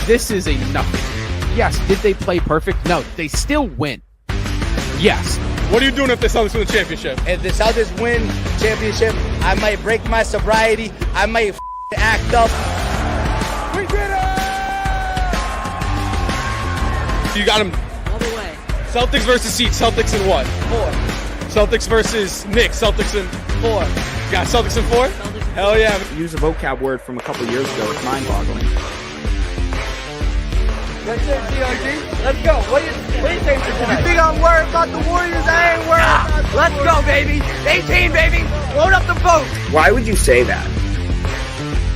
This is a nothing. Yes, did they play perfect? No, they still win. Yes. What are you doing if the Celtics win the championship? If the Celtics win championship, I might break my sobriety. I might act up. We did it! You got him. All the way. Celtics versus Heat. Celtics in what? 4. Celtics versus Knicks. Celtics in 4. You got Celtics in 4? Hell yeah. Use a vocab word from a couple years ago. It's mind-boggling. That's it, DRG. Let's go. What do you think tonight? You think I'm worried about the Warriors? I ain't worried about the Let's go, baby. 18, baby. Load up the boat. Why would you say that?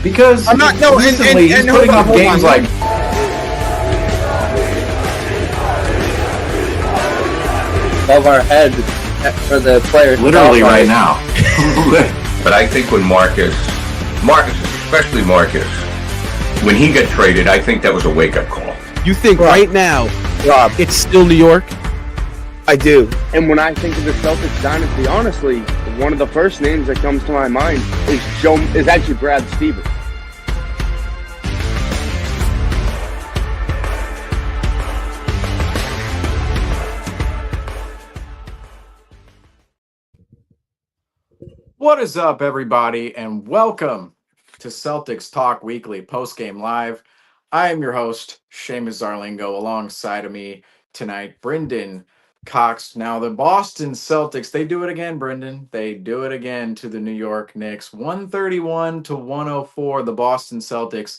Because I'm not. No, recently he's putting up games like above our head for the players. literally right now. But I think when Marcus, especially Marcus, when he got traded, I think that was a wake-up call. You think right now Rob, it's still New York? I do. And when I think of the Celtics dynasty, honestly, one of the first names that comes to my mind is actually Brad Stevens. What is up, everybody, and welcome to Celtics Talk Weekly Postgame Live. I am your host, Seamus Zarlingo. Alongside of me tonight, Brendan Cox. Now, the Boston Celtics, they do it again, Brendan. They do it again to the New York Knicks. 131-104, the Boston Celtics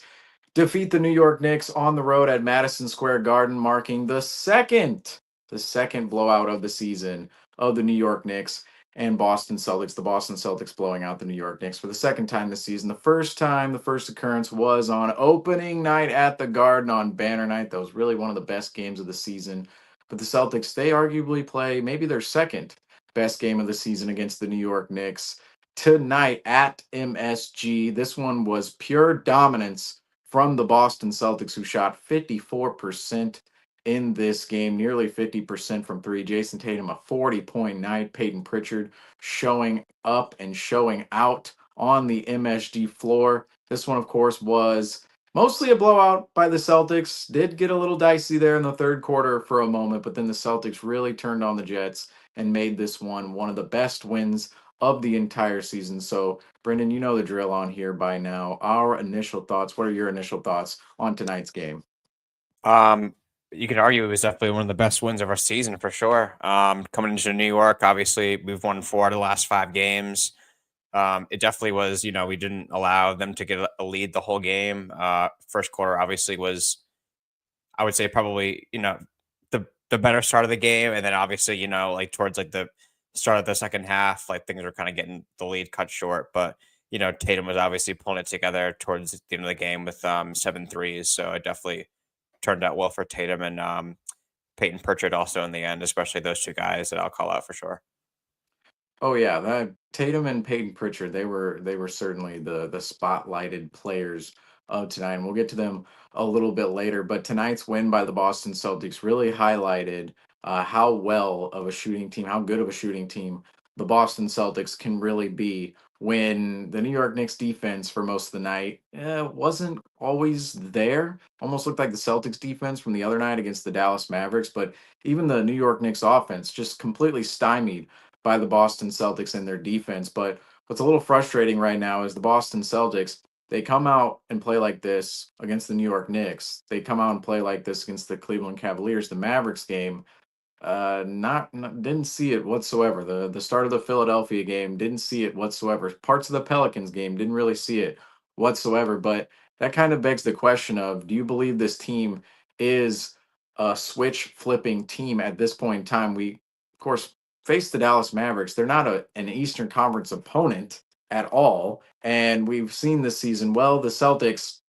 defeat the New York Knicks on the road at Madison Square Garden, marking the second blowout of the season of the New York Knicks and Boston Celtics. The Boston Celtics blowing out the New York Knicks for the second time this season. The first occurrence was on opening night at the Garden on banner night. That was really one of the best games of the season. But the Celtics, they arguably play maybe their second best game of the season against the New York Knicks tonight at MSG. This one was pure dominance from the Boston Celtics, who shot 54% in this game, nearly 50% from three. Jason Tatum, a 40-point night. Peyton Pritchard showing up and showing out on the MSG floor. This one, of course, was mostly a blowout by the Celtics. Did get a little dicey there in the third quarter for a moment, but then the Celtics really turned on the Jets and made this one of the best wins of the entire season. So, Brendan, you know the drill on here by now. Our initial thoughts. What are your initial thoughts on tonight's game? You could argue it was definitely one of the best wins of our season for sure. Coming into New York, obviously we've won 4 of the last 5 games. It definitely was, we didn't allow them to get a lead the whole game. First quarter obviously was, I would say probably, the better start of the game. And then obviously, towards the start of the second half, things were kind of getting the lead cut short. But, Tatum was obviously pulling it together towards the end of the game with 7 threes. So it definitely turned out well for Tatum and Peyton Pritchard also in the end, especially those two guys that I'll call out for sure. Oh yeah, that Tatum and Peyton Pritchard, they were certainly the spotlighted players of tonight, and we'll get to them a little bit later. But tonight's win by the Boston Celtics really highlighted how well of a shooting team, how good of a shooting team the Boston Celtics can really be when the New York Knicks defense for most of the night wasn't always there. Almost looked like the Celtics defense from the other night against the Dallas Mavericks, but even the New York Knicks offense just completely stymied by the Boston Celtics and their defense. But what's a little frustrating right now is the Boston Celtics, they come out and play like this against the New York Knicks. They come out and play like this against the Cleveland Cavaliers. The Mavericks game, didn't see it whatsoever. The start of the Philadelphia game, didn't see it whatsoever. Parts of the Pelicans game, didn't really see it whatsoever. But that kind of begs the question of, do you believe this team is a switch flipping team at this point in time? We, of course, face the Dallas Mavericks. They're not an Eastern Conference opponent at all. And we've seen this season, well, the Celtics,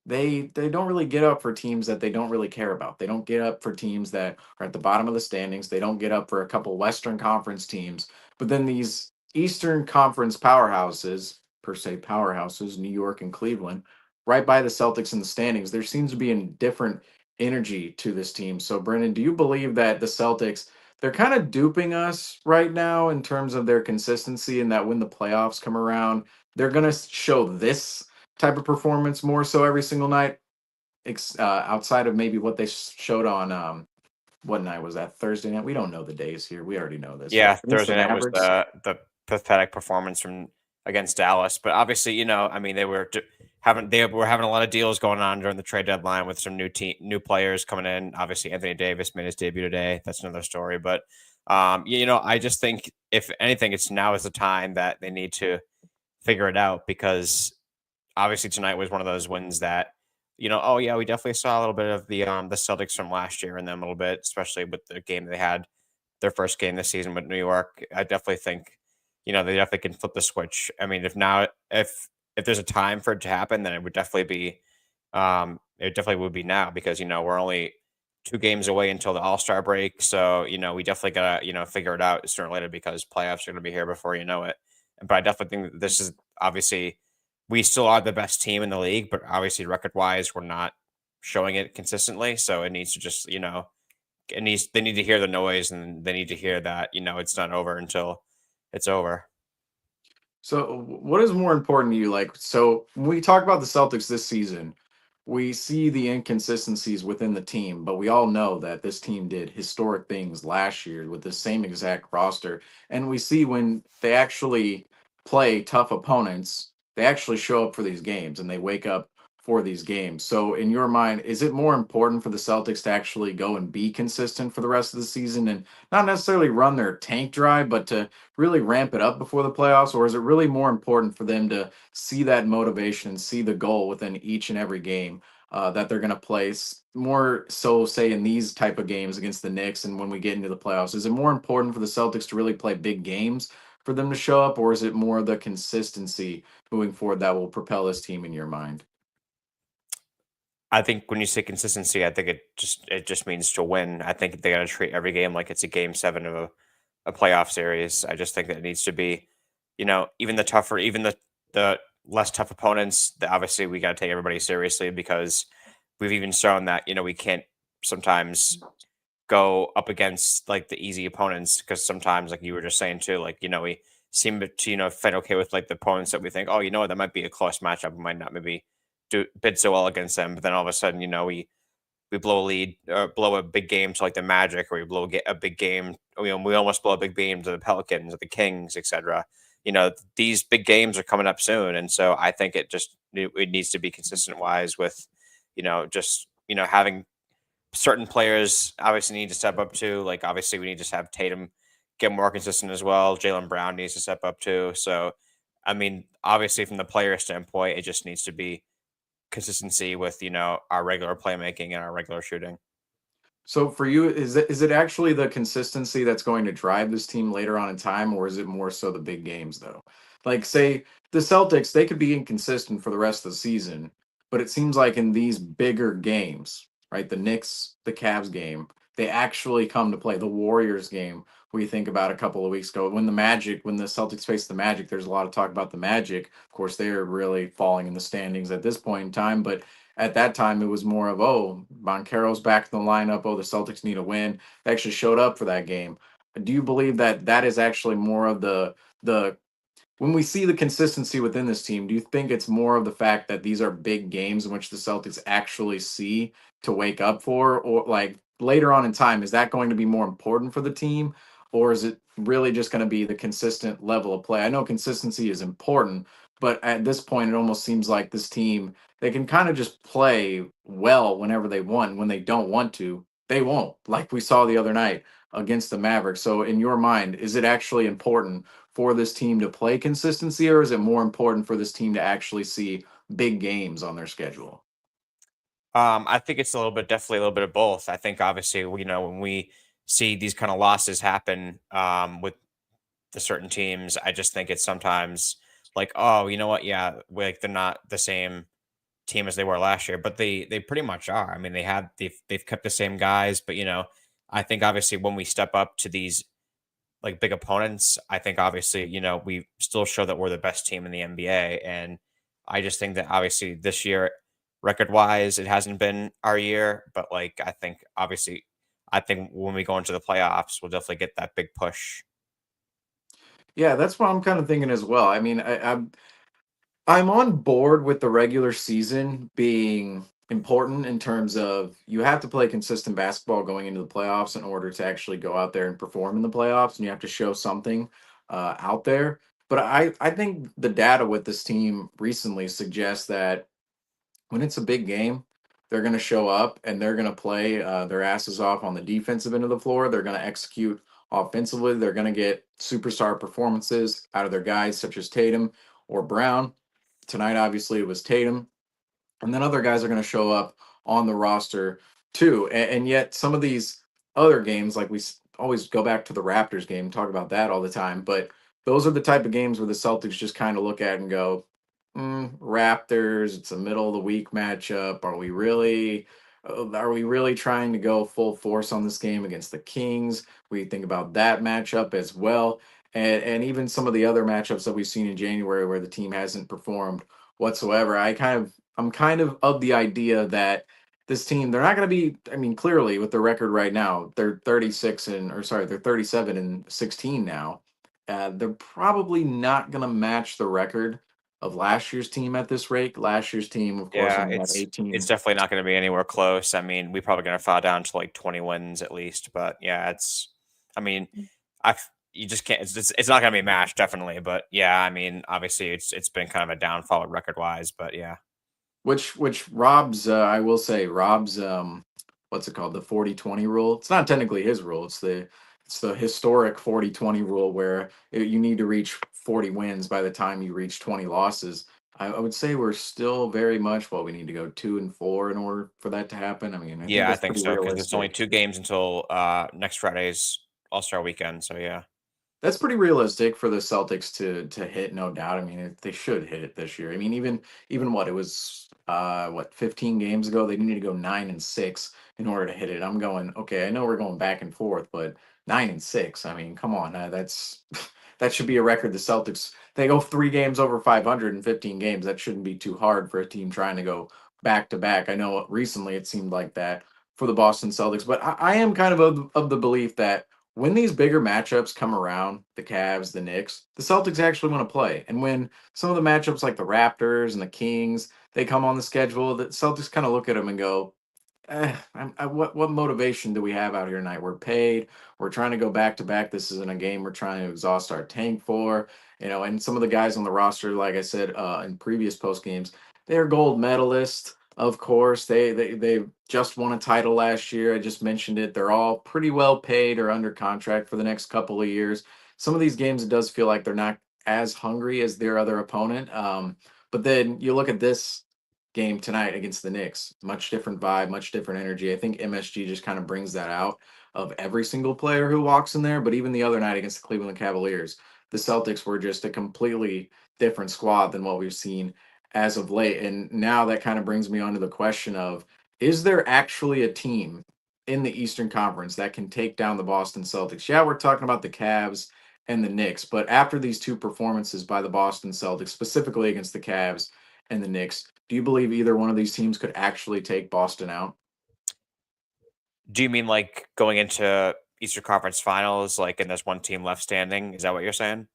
they don't really get up for teams that they don't really care about. They don't get up for teams that are at the bottom of the standings. They don't get up for a couple Western Conference teams. But then these Eastern Conference powerhouses, New York and Cleveland, right by the Celtics in the standings, there seems to be a different energy to this team. So, Brendan, do you believe that the Celtics, they're kind of duping us right now in terms of their consistency, and that when the playoffs come around, they're going to show this type of performance more so every single night? outside of maybe what they showed on what night was that? Thursday night? We don't know the days here. We already know this. Yeah, Against the Thursday night was Mavericks. the pathetic performance from against Dallas, but obviously, I mean, they were having a lot of deals going on during the trade deadline with some new players coming in. Obviously, Anthony Davis made his debut today. That's another story, but I just think if anything, it's now is the time that they need to figure it out because obviously tonight was one of those wins that oh yeah, we definitely saw a little bit of the Celtics from last year in them a little bit, especially with the game they had their first game this season with New York. I definitely think, they definitely can flip the switch. I mean, if there's a time for it to happen, then it definitely would be now because we're only 2 games away until the All-Star break. So, we definitely gotta, figure it out sooner or later because playoffs are gonna be here before you know it. But I definitely think that this is obviously we still are the best team in the league, but obviously record wise, we're not showing it consistently. So it needs to just, they need to hear the noise and they need to hear that, it's not over until it's over. So, what is more important to you? Like, so when we talk about the Celtics this season, we see the inconsistencies within the team, but we all know that this team did historic things last year with the same exact roster. And we see when they actually play tough opponents, they actually show up for these games and they wake up for these games. So, in your mind, is it more important for the Celtics to actually go and be consistent for the rest of the season and not necessarily run their tank dry, but to really ramp it up before the playoffs? Or is it really more important for them to see that motivation, see the goal within each and every game that they're going to place? More so, say, in these type of games against the Knicks and when we get into the playoffs, is it more important for the Celtics to really play big games for them to show up? Or is it more the consistency moving forward that will propel this team in your mind? I think when you say consistency, I think it just means to win. I think they got to treat every game like it's a game 7 of a playoff series. I just think that it needs to be, even the tougher, even the less tough opponents. Obviously, we got to take everybody seriously because we've even shown that we can't sometimes go up against like the easy opponents because sometimes, like you were just saying too, like we seem to fight okay with like the opponents that we think, oh, what, that might be a close matchup. We might not maybe do bid so well against them, but then all of a sudden, we blow a lead, blow a big game to like the Magic, or we blow a big game. We almost blow a big game to the Pelicans, or the Kings, etc. These big games are coming up soon, and so I think it needs to be consistent wise with, having certain players obviously need to step up too. Like obviously we need to have Tatum get more consistent as well. Jalen Brown needs to step up too. So, I mean, obviously from the player standpoint, it just needs to be consistency with our regular playmaking and our regular shooting. So for you, is it actually the consistency that's going to drive this team later on in time, or is it more so the big games though? Like say the Celtics, they could be inconsistent for the rest of the season, but it seems like in these bigger games, right? The Knicks, the Cavs game, they actually come to play. The Warriors game, we think about a couple of weeks ago when the Celtics faced the Magic, there's a lot of talk about the Magic. Of course, they're really falling in the standings at this point in time, but at that time, it was more of, oh, Moncaro's back in the lineup. Oh, the Celtics need a win. They actually showed up for that game. Do you believe that that is actually more of the when we see the consistency within this team? Do you think it's more of the fact that these are big games in which the Celtics actually see to wake up for, or like later on in time, is that going to be more important for the team, or is it really just going to be the consistent level of play? I know consistency is important, but at this point, it almost seems like this team they can kind of just play well whenever they want. When they don't want to, they won't, like we saw the other night against the Mavericks. So, in your mind, is it actually important for this team to play consistency, or is it more important for this team to actually see big games on their schedule? I think it's definitely a little bit of both. I think obviously, when we see these kind of losses happen with the certain teams, I just think it's sometimes like, oh, you know what? Yeah, like they're not the same team as they were last year, but they pretty much are. I mean, they've kept the same guys, but I think obviously when we step up to these like big opponents, I think obviously we still show that we're the best team in the NBA, and I just think that obviously this year, record wise, it hasn't been our year, but like I think obviously, I think when we go into the playoffs, we'll definitely get that big push. Yeah, that's what I'm kind of thinking as well. I mean, I'm on board with the regular season being important in terms of you have to play consistent basketball going into the playoffs in order to actually go out there and perform in the playoffs, and you have to show something out there. But I think the data with this team recently suggests that when it's a big game, they're going to show up and they're going to play their asses off on the defensive end of the floor. They're going to execute offensively. They're going to get superstar performances out of their guys, such as Tatum or Brown. Tonight, obviously, it was Tatum. And then other guys are going to show up on the roster too. And yet, some of these other games, like always go back to the Raptors game, talk about that all the time. But those are the type of games where the Celtics just kind of look at and go, Raptors, it's a middle of the week matchup. Are we really trying to go full force on this game against the Kings? We think about that matchup as well. And even some of the other matchups that we've seen in January where the team hasn't performed whatsoever. I'm kind of the idea that this team, they're not going to be, I mean, clearly with the record right now, they're 37 and 16 now. They're probably not going to match the record of last year's team at this rate. Last year's team, of course, Yeah, only had 18. it's definitely not going to be anywhere close. I mean, we probably going to fall down to like 20 wins at least. But yeah, I mean, you just can't. It's not going to be matched, definitely. But yeah, I mean, obviously, it's been kind of a downfall record wise. But yeah. Which robs I will say robs what's it called, the 40-20 rule. It's not technically his rule. It's the historic 40-20 rule where you need to reach 40 wins by the time you reach 20 losses. I would say we're still very much, well, we need to go 2-4 in order for that to happen. I mean, Yeah, I that's think pretty so because there's only realistic. 2 games until next Friday's All-Star weekend. So yeah. That's pretty realistic for the Celtics to hit, no doubt. I mean, they should hit it this year. I mean, even what it was, 15 games ago, they needed to go 9-6 in order to hit it. I'm going, okay, I know we're going back and forth, but 9-6. I mean, come on, that's that should be a record. The Celtics, they go 3 games over 500 in 15 games. That shouldn't be too hard for a team trying to go back to back. I know recently it seemed like that for the Boston Celtics, but I am kind of the belief that when these bigger matchups come around, the Cavs, the Knicks, the Celtics actually want to play. And when some of the matchups like the Raptors and the Kings, they come on the schedule, the Celtics kind of look at them and go, what motivation do we have out here tonight? We're paid. We're trying to go back to back. This isn't a game we're trying to exhaust our tank for. And some of the guys on the roster, like I said in previous post games, they're gold medalists. Of course, they just won a title last year. I just mentioned it. They're all pretty well paid or under contract for the next couple of years. Some of these games, it does feel like they're not as hungry as their other opponent. But then you look at this game tonight against the Knicks, much different vibe, much different energy. I think MSG just kind of brings that out of every single player who walks in there. But even the other night against the Cleveland Cavaliers, the Celtics were just a completely different squad than what we've seen as of late. And now that kind of brings me on to the question of, is there actually a team in the Eastern Conference that can take down the Boston Celtics? Yeah, we're talking about the Cavs and the Knicks, but after these two performances by the Boston Celtics, specifically against the Cavs and the Knicks, do you believe either one of these teams could actually take Boston out? Do you mean like going into Eastern Conference Finals, like, and there's one team left standing? Is that what you're saying?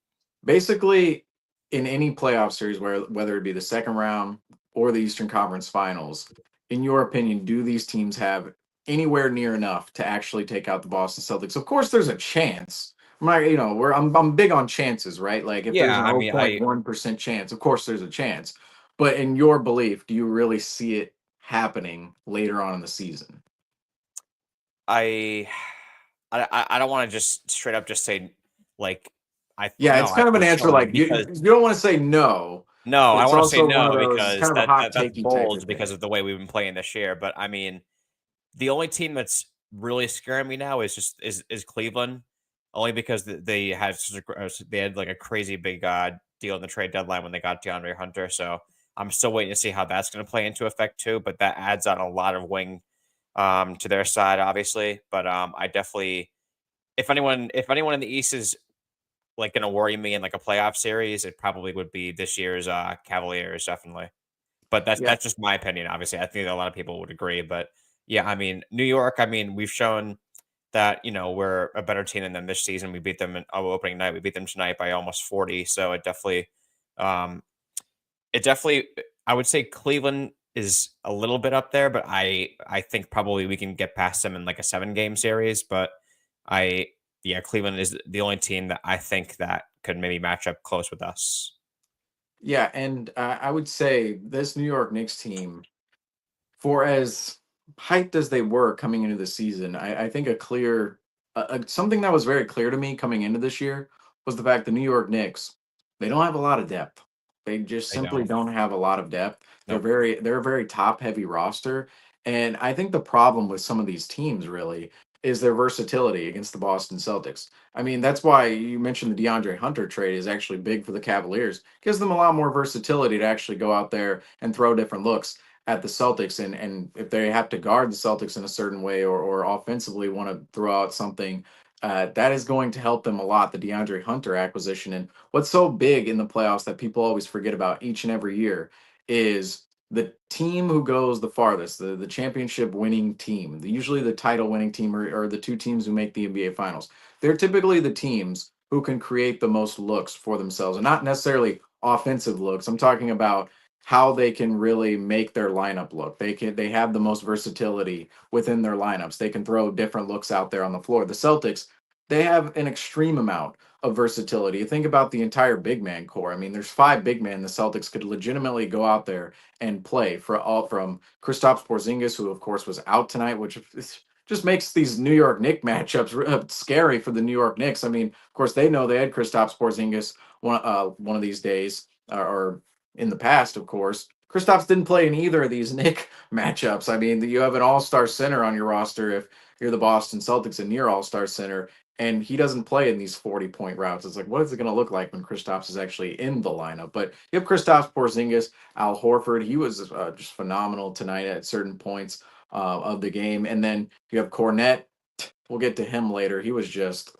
Basically, in any playoff series, whether it be the second round or the Eastern Conference Finals, in your opinion, do these teams have anywhere near enough to actually take out the Boston Celtics? Of course, there's a chance. I'm big on chances, right? Like if there's Yeah, an I mean, 0.1% chance, of course there's a chance. But in your belief, do you really see it happening later on in the season? I I don't want to just straight up just say like Yeah, no, it's kind of an I'm answer showing like because you don't want to say no, no, but I it's want to say also one of no those, it's because kind of a hot that's takey type bold of because thing. of the way we've been playing this year. But I mean, the only team that's really scaring me now is is Cleveland, only because they had they had like a crazy big deal in the trade deadline when they got DeAndre Hunter. So I'm still waiting to see how that's going to play into effect too. But that adds on a lot of wing to their side, obviously. But I definitely, if anyone in the East is like going to worry me in like a playoff series, it probably would be this year's Cavaliers, definitely. But Yeah. that's just my opinion. Obviously, I think a lot of people would agree. But yeah, I mean, New York. I mean, we've shown that we're a better team than them this season. We beat them on opening night. We beat them tonight by almost 40. So um, it definitely, I would say Cleveland is a little bit up there, but I think probably we can get past them in like a 7-game series. But Cleveland is the only team that I think that could maybe match up close with us. Yeah, and I would say this New York Knicks team, for as hyped as they were coming into the season, I think something that was very clear to me coming into this year was the fact the New York Knicks, they don't have a lot of depth. They just They simply don't have a lot of depth. Nope. They're a very top heavy roster. And I think the problem with some of these teams really is their versatility against the Boston Celtics. I mean, that's why you mentioned the DeAndre Hunter trade is actually big for the Cavaliers. Gives them a lot more versatility to actually go out there and throw different looks at the Celtics, and if they have to guard the Celtics in a certain way or offensively want to throw out something, that is going to help them a lot. The DeAndre Hunter acquisition, and what's so big in the playoffs that people always forget about each and every year is the team who goes the farthest, the championship winning team, usually the title winning team, or the two teams who make the NBA Finals. They're typically the teams who can create the most looks for themselves, and not necessarily offensive looks. I'm talking about how they can really make their lineup look. They have the most versatility within their lineups. They can throw different looks out there on the floor. The Celtics, they have an extreme amount of versatility. You think about the entire big man core. I mean, there's 5 big men the Celtics could legitimately go out there and play for, all from Kristaps Porzingis, who of course was out tonight, which just makes these New York Knicks matchups scary for the New York Knicks. I mean, of course, they know they had Kristaps Porzingis one of these days, or in the past, of course. Kristaps didn't play in either of these Knick matchups. I mean, you have an all-star center on your roster if you're the Boston Celtics and near all-star center, and he doesn't play in these 40-point routes. It's like, what is it going to look like when Kristaps is actually in the lineup? But you have Kristaps Porzingis, Al Horford. He was just phenomenal tonight at certain points of the game. And then you have Cornette. We'll get to him later. He was just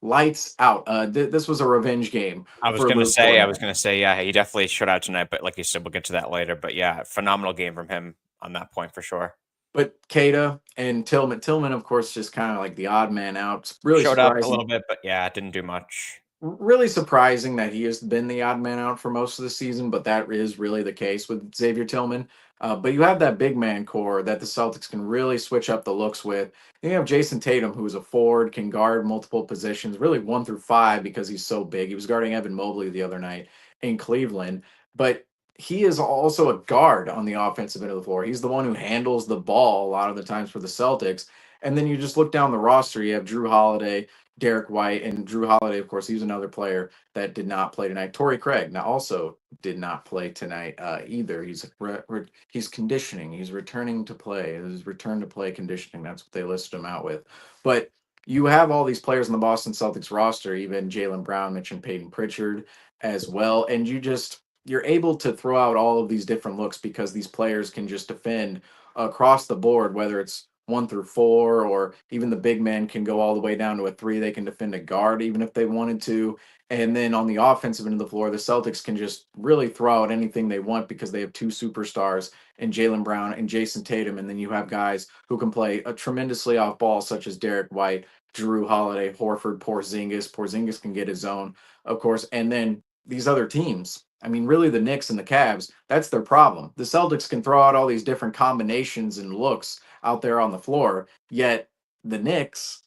lights out. This was a revenge game. I was going to say, yeah, he definitely showed out tonight. But like you said, we'll get to that later. But yeah, phenomenal game from him on that point for sure. But Keita and Tillman, of course, just kind of like the odd man out. Really showed up a little bit, but yeah, didn't do much. Really surprising that he has been the odd man out for most of the season, but that is really the case with Xavier Tillman. But you have that big man core that the Celtics can really switch up the looks with. And you have Jason Tatum, who is a forward, can guard multiple positions, really 1 through 5 because he's so big. He was guarding Evan Mobley the other night in Cleveland, but he is also a guard on the offensive end of the floor. He's the one who handles the ball a lot of the times for the Celtics. And then you just look down the roster, you have Drew Holiday, Derek White, and Drew Holiday, of course, he's another player that did not play tonight. Torrey Craig now also did not play tonight either. He's conditioning. He's returning to play. His return to play conditioning. That's what they listed him out with. But you have all these players in the Boston Celtics roster, even Jaylen Brown, mentioned Peyton Pritchard as well. And you're able to throw out all of these different looks because these players can just defend across the board, whether it's 1 through 4, or even the big men can go all the way down to a 3. They can defend a guard even if they wanted to. And then on the offensive end of the floor, the Celtics can just really throw out anything they want because they have 2 superstars in Jaylen Brown and Jason Tatum. And then you have guys who can play a tremendously off ball, such as Derek White, Drew Holiday, Horford, Porzingis. Porzingis can get his own, of course. And then these other teams, I mean, really the Knicks and the Cavs, that's their problem. The Celtics can throw out all these different combinations and looks out there on the floor, yet the Knicks,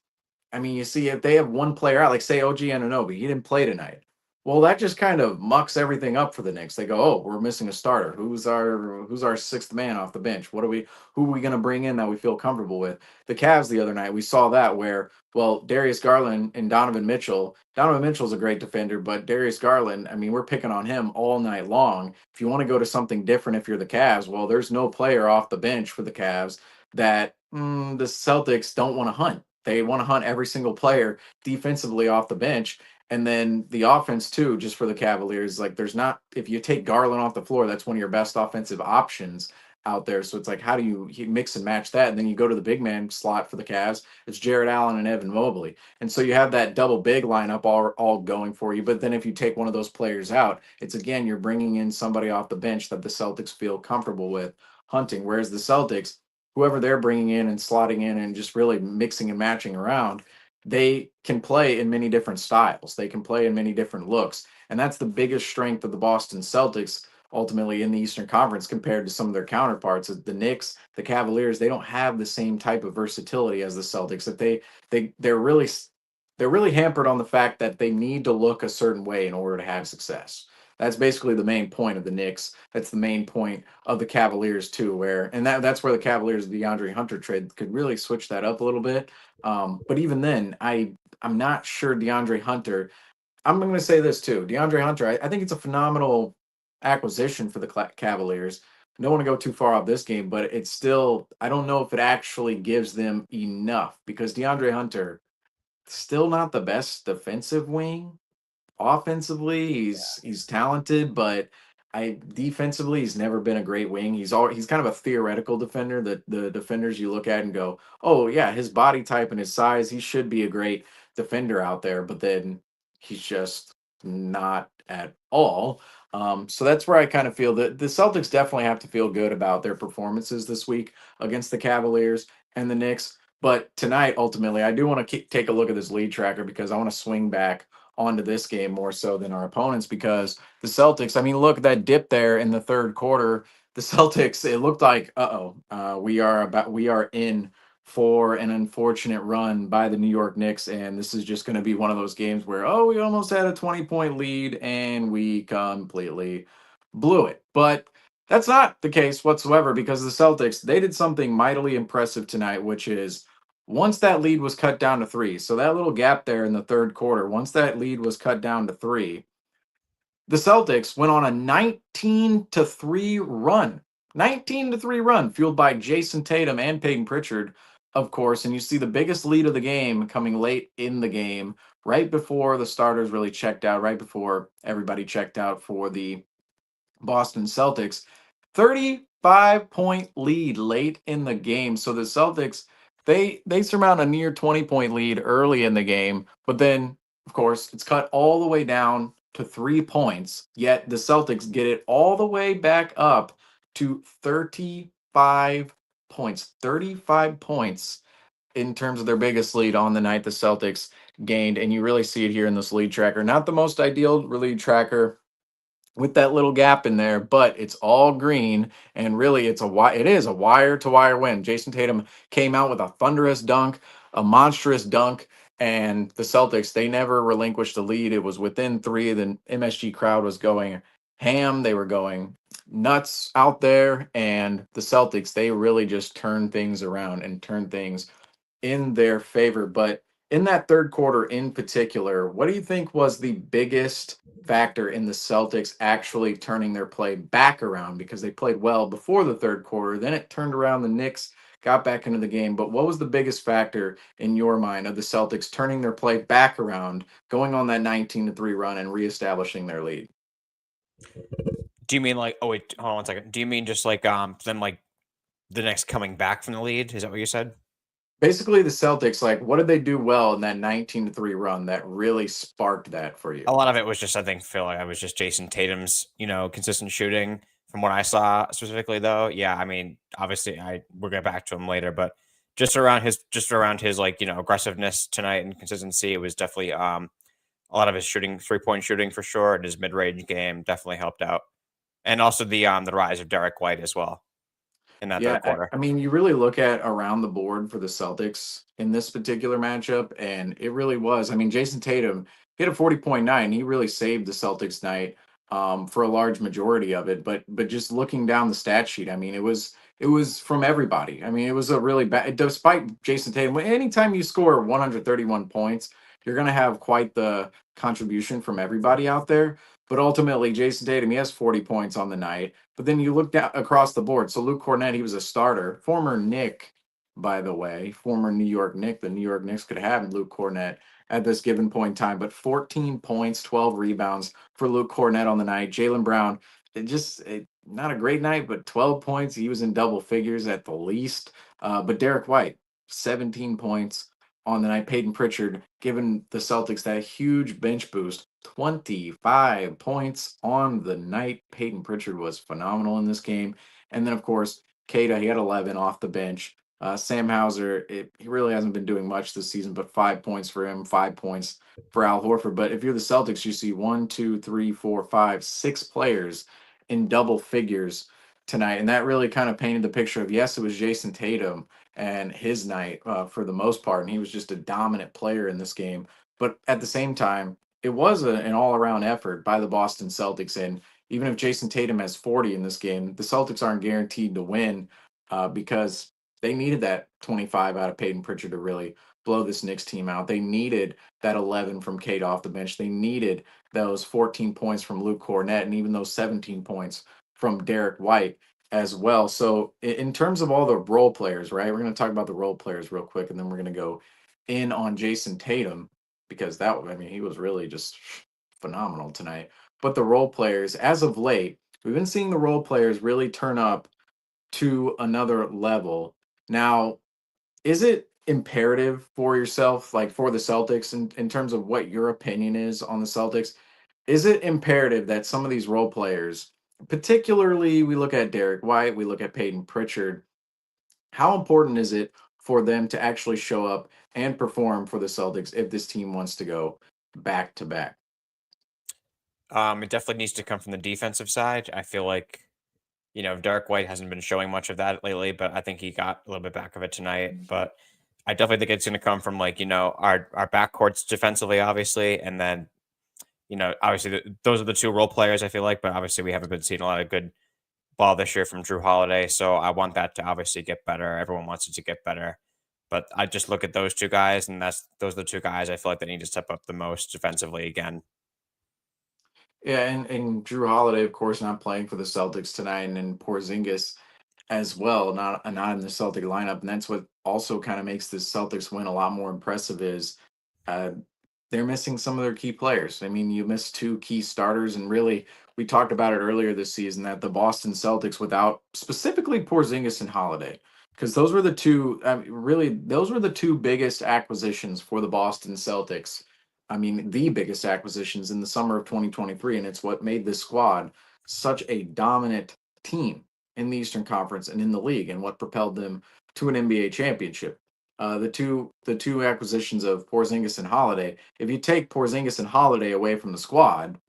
I mean, you see if they have one player out, like say OG Anunoby, he didn't play tonight. Well, that just kind of mucks everything up for the Knicks. They go, "Oh, we're missing a starter. Who's our sixth man off the bench? Who are we going to bring in that we feel comfortable with?" The Cavs the other night, we saw that where, well, Darius Garland and Donovan Mitchell. Donovan Mitchell's a great defender, but Darius Garland, I mean, we're picking on him all night long. If you want to go to something different, if you're the Cavs, well, there's no player off the bench for the Cavs that the Celtics don't want to hunt. They want to hunt every single player defensively off the bench. And then the offense too, just for the Cavaliers, like if you take Garland off the floor, that's one of your best offensive options out there. So it's like, how do you mix and match that? And then you go to the big man slot for the Cavs. It's Jarrett Allen and Evan Mobley. And so you have that double big lineup all going for you. But then if you take one of those players out, it's again, you're bringing in somebody off the bench that the Celtics feel comfortable with hunting. Whereas the Celtics, whoever they're bringing in and slotting in and just really mixing and matching around, they can play in many different styles. They can play in many different looks. And that's the biggest strength of the Boston Celtics ultimately in the Eastern Conference compared to some of their counterparts. The Knicks, the Cavaliers, they don't have the same type of versatility as the Celtics. That they're really hampered on the fact that they need to look a certain way in order to have success. That's basically the main point of the Knicks. That's the main point of the Cavaliers too, that's where the Cavaliers DeAndre Hunter trade could really switch that up a little bit. But even then, I'm not sure DeAndre Hunter. I'm going to say this too, DeAndre Hunter. I think it's a phenomenal acquisition for the Cavaliers. I don't want to go too far off this game, but it's still, I don't know if it actually gives them enough because DeAndre Hunter still not the best defensive wing. Offensively, he's talented, but I defensively he's never been a great wing. He's kind of a theoretical defender that the defenders you look at and go, "Oh yeah, his body type and his size, he should be a great defender out there," but then he's just not at all. So that's where I kind of feel that the Celtics definitely have to feel good about their performances this week against the Cavaliers and the Knicks. But tonight, ultimately, I do want to take a look at this lead tracker because I want to swing back onto this game more so than our opponents because the Celtics, I mean, look at that dip there in the third quarter. The Celtics, it looked like, we are in for an unfortunate run by the New York Knicks, and this is just going to be one of those games where, we almost had a 20-point lead and we completely blew it. But that's not the case whatsoever because the Celtics, they did something mightily impressive tonight, which is once that lead was cut down to 3, so that little gap there in the third quarter, once that lead was cut down to 3, the Celtics went on a 19-3 run. 19-3 run, fueled by Jason Tatum and Peyton Pritchard, of course. And you see the biggest lead of the game coming late in the game, right before the starters really checked out, right before everybody checked out for the Boston Celtics. 35-point lead late in the game. So the Celtics, they surmount a near 20-point lead early in the game, but then of course it's cut all the way down to 3 points. Yet the Celtics get it all the way back up to 35 points. 35 points in terms of their biggest lead on the night the Celtics gained, and you really see it here in this lead tracker. Not the most ideal lead tracker with that little gap in there, but it's all green, and really it is a wire to wire win. Jason Tatum came out with a thunderous dunk, a monstrous dunk, and the Celtics, they never relinquished the lead. It was within 3. The MSG crowd was going ham. They were going nuts out there, and the Celtics, they really just turned things around and turned things in their favor. But in that third quarter in particular, what do you think was the biggest factor in the Celtics actually turning their play back around? Because they played well before the third quarter, then it turned around, the Knicks got back into the game. But what was the biggest factor in your mind of the Celtics turning their play back around, going on that 19-3 run and reestablishing their lead? Do you mean like, oh wait, hold on one second. Do you mean just like them like the Knicks coming back from the lead? Is that what you said? Basically, the Celtics, like, what did they do well in that 19-3 run that really sparked that for you? A lot of it was just, I think, Phil, I was just Jason Tatum's, consistent shooting from what I saw specifically, though. Yeah, I mean, obviously, we'll get back to him later, but just around his like, aggressiveness tonight and consistency, it was definitely a lot of his shooting, 3-point shooting for sure, and his mid-range game definitely helped out, and also the rise of Derek White as well in that third quarter. I mean, you really look at around the board for the Celtics in this particular matchup, and it really was. I mean, Jason Tatum hit a 40.9. He really saved the Celtics night for a large majority of it. But just looking down the stat sheet, I mean, it was from everybody. I mean, it was a really bad. Despite Jason Tatum, anytime you score 131 points, you're going to have quite the contribution from everybody out there. But ultimately, Jason Tatum, he has 40 points on the night. But then you look down across the board. So Luke Cornett, he was a starter. Former Knick, by the way. Former New York Knick. The New York Knicks could have Luke Cornett at this given point in time. But 14 points, 12 rebounds for Luke Cornett on the night. Jaylen Brown, not a great night, but 12 points. He was in double figures at the least. But Derek White, 17 points on the night. Peyton Pritchard giving the Celtics that huge bench boost. 25 points on the night. Peyton Pritchard was phenomenal in this game. And then, of course, Keita, he had 11 off the bench. Sam Hauser, he really hasn't been doing much this season, but 5 points for him, 5 points for Al Horford. But if you're the Celtics, you see 1, 2, 3, 4, 5, 6 players in double figures tonight. And that really kind of painted the picture of, yes, it was Jason Tatum and his night for the most part. And he was just a dominant player in this game. But at the same time, it was an all around effort by the Boston Celtics. And even if Jason Tatum has 40 in this game, the Celtics aren't guaranteed to win because they needed that 25 out of Peyton Pritchard to really blow this Knicks team out. They needed that 11 from Kate off the bench. They needed those 14 points from Luke Cornett and even those 17 points from Derek White as well. So in terms of all the role players, right, we're going to talk about the role players real quick, and then we're going to go in on Jason Tatum because he was really just phenomenal tonight. But the role players, as of late, we've been seeing the role players really turn up to another level. Now, is it imperative for yourself, like for the Celtics, in terms of what your opinion is on the Celtics? Is it imperative that some of these role players, particularly we look at Derek White, we look at Peyton Pritchard, how important is it for them to actually show up and perform for the Celtics if this team wants to go back to back? It definitely needs to come from the defensive side. I feel like, Derek White hasn't been showing much of that lately, but I think he got a little bit back of it tonight. But I definitely think it's going to come from our backcourts defensively, obviously, and then obviously those are the two role players I feel like. But obviously we haven't been seeing a lot of good ball this year from Drew Holiday, so I want that to obviously get better. Everyone wants it to get better, but I just look at those two guys, and those are the two guys I feel like they need to step up the most defensively again. Yeah, and Drew Holiday, of course, not playing for the Celtics tonight, and then Porzingis as well, not in the Celtic lineup, and that's what also kind of makes the Celtics win a lot more impressive is uh, they're missing some of their key players. I mean, you missed two key starters, and really, we talked about it earlier this season that the Boston Celtics, without specifically Porzingis and Holiday, because those were the two, those were the two biggest acquisitions for the Boston Celtics. I mean, the biggest acquisitions in the summer of 2023, and it's what made this squad such a dominant team in the Eastern Conference and in the league, and what propelled them to an NBA championship. The two acquisitions of Porzingis and Holiday. If you take Porzingis and Holiday away from the squad,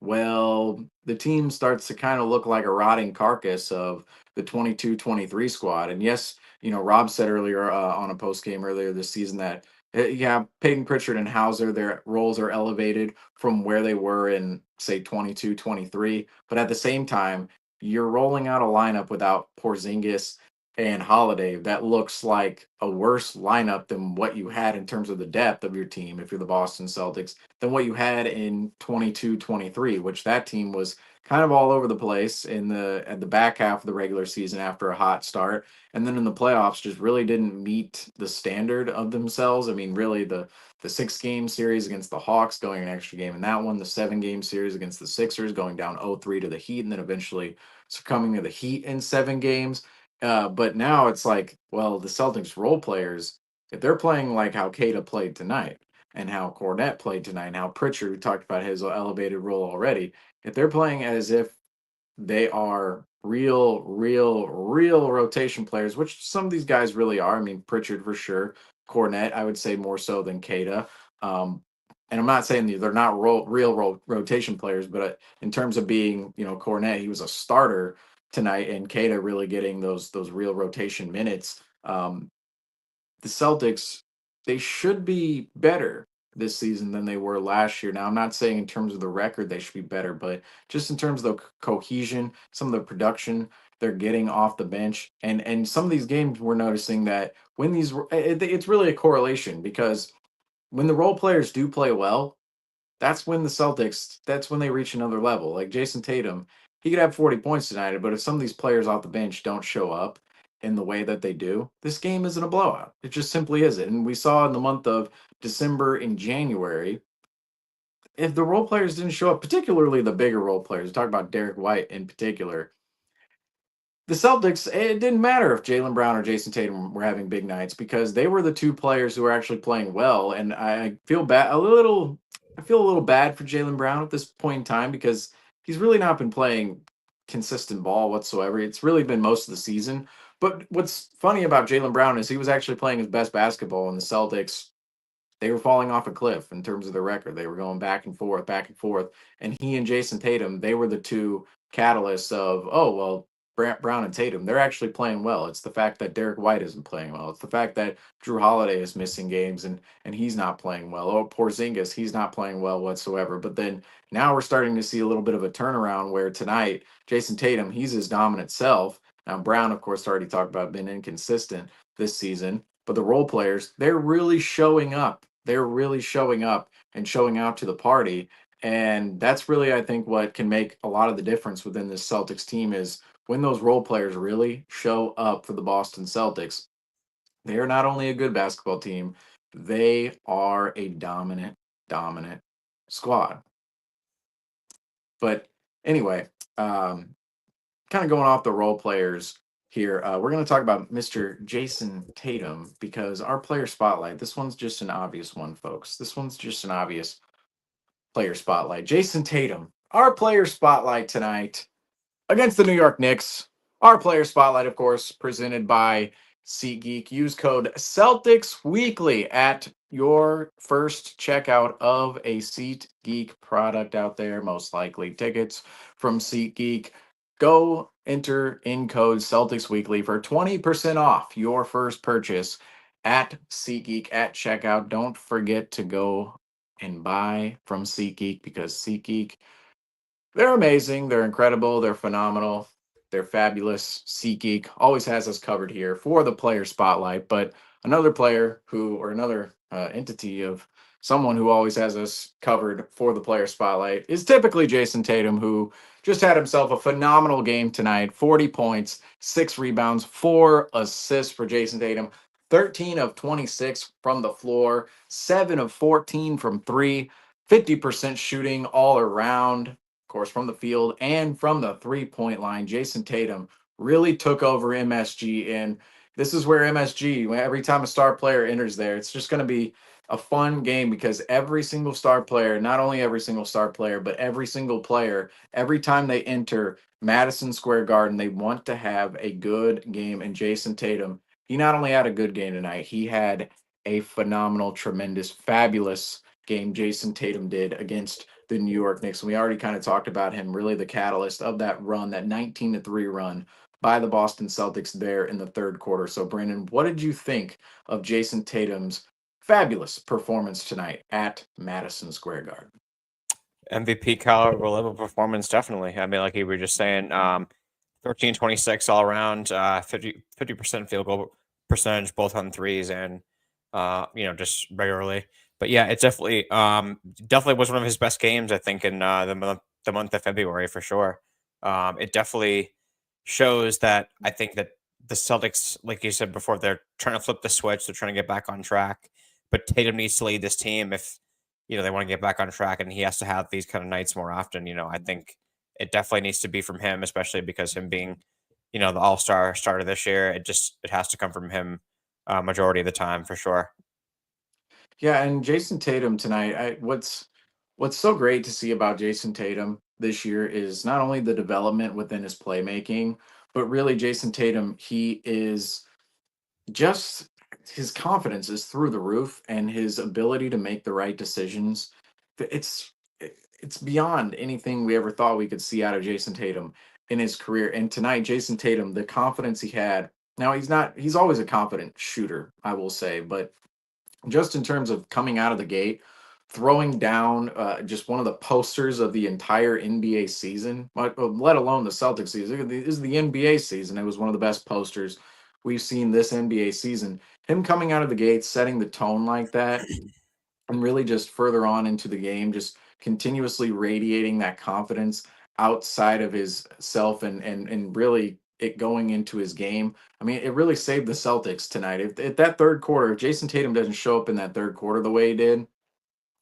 well, the team starts to kind of look like a rotting carcass of the 22-23 squad. And yes, Rob said earlier on a post game earlier this season that yeah, Peyton Pritchard and Hauser, their roles are elevated from where they were in say 22-23. But at the same time, you're rolling out a lineup without Porzingis and Holiday that looks like a worse lineup than what you had in terms of the depth of your team if you're the Boston Celtics than what you had in 22-23, which that team was kind of all over the place at the back half of the regular season after a hot start, and then in the playoffs just really didn't meet the standard of themselves. I mean, really the 6-game series against the Hawks, going an extra game in that one, the 7-game series against the Sixers, going down 0-3 to the Heat, and then eventually succumbing to the Heat in 7 games. But now it's like, well, the Celtics role players, if they're playing like how Kata played tonight and how Cornette played tonight and how Pritchard, we talked about his elevated role already, if they're playing as if they are real rotation players, which some of these guys really are. I mean, Pritchard for sure. Cornette, I would say more so than Kata. And I'm not saying they're not real rotation players, but in terms of being, Cornette, he was a starter tonight, and Kata really getting those real rotation minutes. The Celtics, they should be better this season than they were last year. Now, I'm not saying in terms of the record they should be better, but just in terms of the cohesion, some of the production they're getting off the bench, and some of these games we're noticing that when it's really a correlation because when the role players do play well, that's when they reach another level. Like Jason Tatum, he could have 40 points tonight, but if some of these players off the bench don't show up in the way that they do, this game isn't a blowout. It just simply isn't. And we saw in the month of December and January, if the role players didn't show up, particularly the bigger role players, talk about Derek White in particular, the Celtics, it didn't matter if Jaylen Brown or Jason Tatum were having big nights because they were the two players who were actually playing well. And I feel a little bad for Jaylen Brown at this point in time because he's really not been playing consistent ball whatsoever. It's really been most of the season. But what's funny about Jaylen Brown is he was actually playing his best basketball, and the Celtics, they were falling off a cliff in terms of their record. They were going back and forth, and he and Jason Tatum, they were the two catalysts of, oh, well, Brown and Tatum, they're actually playing well. It's the fact that Derek White isn't playing well. It's the fact that Drew Holiday is missing games and he's not playing well. Oh, Porzingis, he's not playing well whatsoever. But then now we're starting to see a little bit of a turnaround where tonight, Jason Tatum, he's his dominant self. Now, Brown, of course, already talked about been inconsistent this season, but the role players, they're really showing up. They're really showing up and showing out to the party. And that's really, I think, what can make a lot of the difference within this Celtics team is when those role players really show up for the Boston Celtics. They are not only a good basketball team, they are a dominant squad. But anyway, kind of going off the role players here, we're going to talk about Mr. Jason Tatum because our player spotlight, this one's just an obvious one, folks. This one's just an obvious player spotlight. Jason Tatum, our player spotlight tonight against the New York Knicks. Our player spotlight, of course, presented by SeatGeek. Use code Celtics Weekly at your first checkout of a SeatGeek product out there, most likely tickets from SeatGeek. Go enter in code Celtics Weekly for 20% off your first purchase at SeatGeek at checkout. Don't forget to go and buy from SeatGeek because SeatGeek, they're amazing, they're incredible, they're phenomenal, they're fabulous. SeatGeek always has us covered here for the player spotlight, but another player who, or another entity of someone who always has us covered for the player spotlight is typically Jason Tatum, who just had himself a phenomenal game tonight. 40 points, 6 rebounds, 4 assists for Jason Tatum. 13 of 26 from the floor, 7 of 14 from 3, 50% shooting all around, of course, from the field and from the three-point line. Jason Tatum really took over MSG, and this is where MSG, every time a star player enters there, it's just going to be a fun game because every single star player, not only every single star player, but every single player, every time they enter Madison Square Garden, they want to have a good game. And Jason Tatum, he not only had a good game tonight, he had a phenomenal, tremendous, fabulous game Jason Tatum did against the New York Knicks. And we already kind of talked about him, really the catalyst of that run, that 19-3 run by the Boston Celtics there in the third quarter. So, Brandon, what did you think of Jason Tatum's fabulous performance tonight at Madison Square Garden? MVP caliber level performance, definitely. I mean, like you were just saying, 13-26 all around, 50% field goal percentage, both on threes and just regularly. But yeah, it's definitely was one of his best games, I think, in the month of February for sure. It definitely shows that I think that the Celtics, like you said before, they're trying to flip the switch. They're trying to get back on track. But Tatum needs to lead this team if they want to get back on track, and he has to have these kind of nights more often. I think it definitely needs to be from him, especially because him being the all-star starter this year. It has to come from him majority of the time for sure. Yeah, and Jason Tatum tonight, what's so great to see about Jason Tatum this year is not only the development within his playmaking, but really Jason Tatum, he is just, his confidence is through the roof and his ability to make the right decisions. It's beyond anything we ever thought we could see out of Jason Tatum in his career. And tonight, Jason Tatum, the confidence he had. Now he's always a confident shooter, I will say, but just in terms of coming out of the gate, throwing down just one of the posters of the entire NBA season, let alone the Celtics season. This is the NBA season. It was one of the best posters we've seen this NBA season. Him coming out of the gate, setting the tone like that, and really just further on into the game, just continuously radiating that confidence outside of his self and really it going into his game. I mean, it really saved the Celtics tonight. If that third quarter, if Jason Tatum doesn't show up in that third quarter the way he did,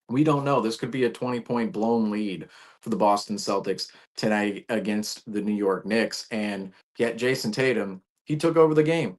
we don't know. This could be a 20-point blown lead for the Boston Celtics tonight against the New York Knicks. And yet Jason Tatum, he took over the game.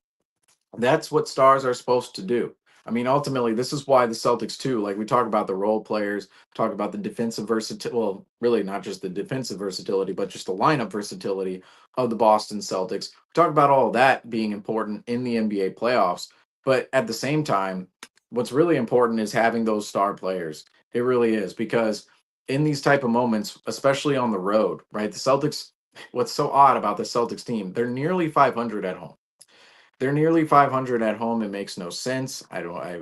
That's what stars are supposed to do. I mean, ultimately, this is why the Celtics, too, like we talk about the role players, talk about the defensive versatility, well, really not just the defensive versatility, but just the lineup versatility of the Boston Celtics. We talk about all of that being important in the NBA playoffs. But at the same time, what's really important is having those star players. It really is, because in these type of moments, especially on the road, right, the Celtics, what's so odd about the Celtics team, they're nearly 500 at home. They're nearly 500 at home. It makes no sense. I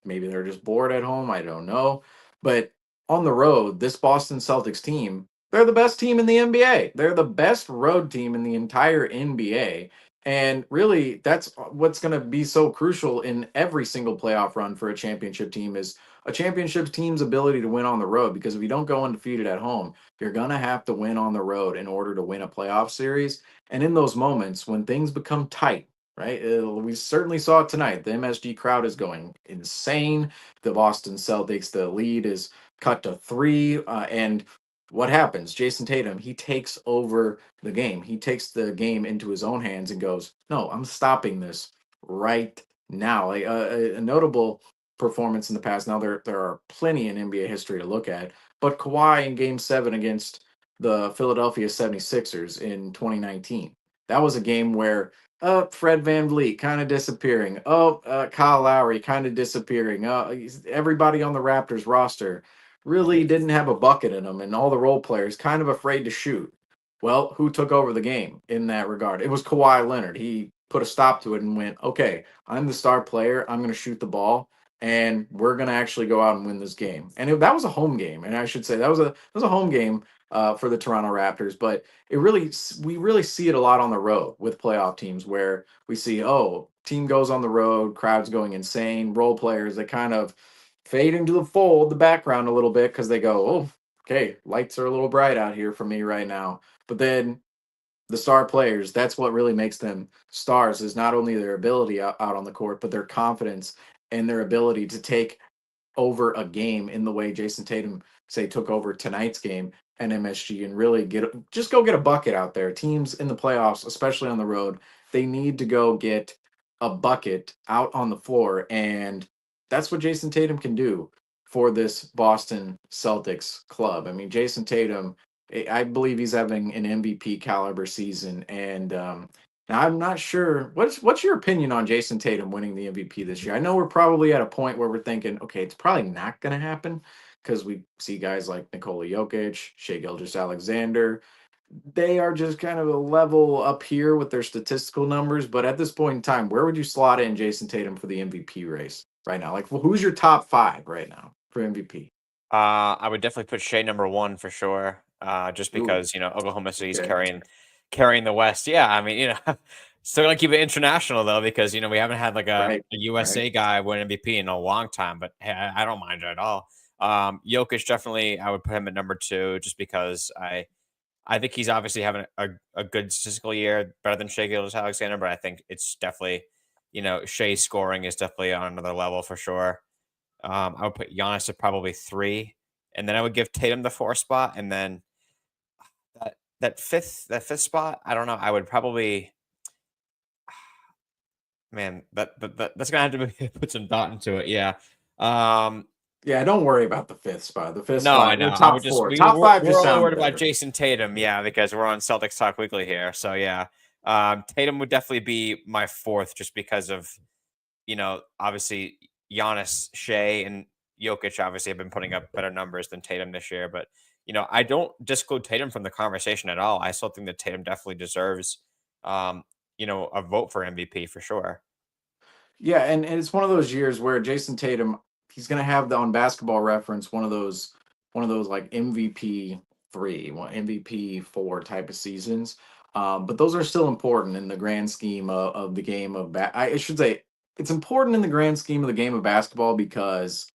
maybe they're just bored at home. I don't know. But on the road, this Boston Celtics team, they're the best team in the NBA. They're the best road team in the entire NBA. And really, that's what's going to be so crucial in every single playoff run for a championship team is a championship team's ability to win on the road. Because if you don't go undefeated at home, you're going to have to win on the road in order to win a playoff series. And in those moments when things become tight, right? We certainly saw it tonight. The MSG crowd is going insane. The Boston Celtics, the lead is cut to 3. And what happens? Jason Tatum, he takes over the game. He takes the game into his own hands and goes, no, I'm stopping this right now. Like a notable performance in the past. Now there are plenty in NBA history to look at, but Kawhi in Game 7 against the Philadelphia 76ers in 2019. That was a game where Fred VanVleet kind of disappearing. Kyle Lowry kind of disappearing. Everybody on the Raptors roster really didn't have a bucket in them, and all the role players kind of afraid to shoot. Well, who took over the game in that regard? It was Kawhi Leonard. He put a stop to it and went, okay, I'm the star player. I'm going to shoot the ball, and we're going to actually go out and win this game. And that was a home game, and I should say that was a home game for the Toronto Raptors, but we really see it a lot on the road with playoff teams where we see, team goes on the road, crowds going insane, role players that kind of fade into the background a little bit because they go, oh, okay, lights are a little bright out here for me right now. But then the star players, that's what really makes them stars, is not only their ability out on the court, but their confidence and their ability to take over a game in the way Jason Tatum, say, took over tonight's game and MSG and really go get a bucket out there. Teams in the playoffs, especially on the road, they need to go get a bucket out on the floor. And that's what Jason Tatum can do for this Boston Celtics club. I mean, Jason Tatum, I believe he's having an MVP caliber season. And now I'm not sure. What's your opinion on Jason Tatum winning the MVP this year? I know we're probably at a point where we're thinking, okay, it's probably not going to happen because we see guys like Nikola Jokic, Shai Gilgeous-Alexander. They are just kind of a level up here with their statistical numbers. But at this point in time, where would you slot in Jason Tatum for the MVP race right now? Like, who's your top 5 right now for MVP? I would definitely put Shea number 1 for sure. Just because Oklahoma City's carrying the West. Yeah, I mean still gonna keep it international though because we haven't had like a USA guy win MVP in a long time. But hey, I don't mind it at all. Jokic definitely, I would put him at number 2 just because I think he's obviously having a good statistical year, better than Shai Gilgeous-Alexander, but I think it's definitely, Shai's scoring is definitely on another level for sure. I would put Giannis at probably 3, and then I would give Tatum the 4 spot, and then that fifth spot, I don't know. I would probably, man, that's gonna have to put some thought into it. Yeah. Yeah, don't worry about the 5th spot. The 5th No, spot, I know. top 4. Top 5 We're just all sound worried better. about Jason Tatum, yeah, because we're on Celtics Talk Weekly here. So yeah, Tatum would definitely be my 4th, just because of obviously Giannis, Shea, and Jokic obviously have been putting up better numbers than Tatum this year. But I don't disclude Tatum from the conversation at all. I still think that Tatum definitely deserves, a vote for MVP for sure. Yeah, and it's one of those years where Jason Tatum, he's going to have on Basketball Reference one of those like MVP 3, MVP 4 type of seasons. But those are still important in the grand scheme of the game of I should say it's important in the grand scheme of the game of basketball because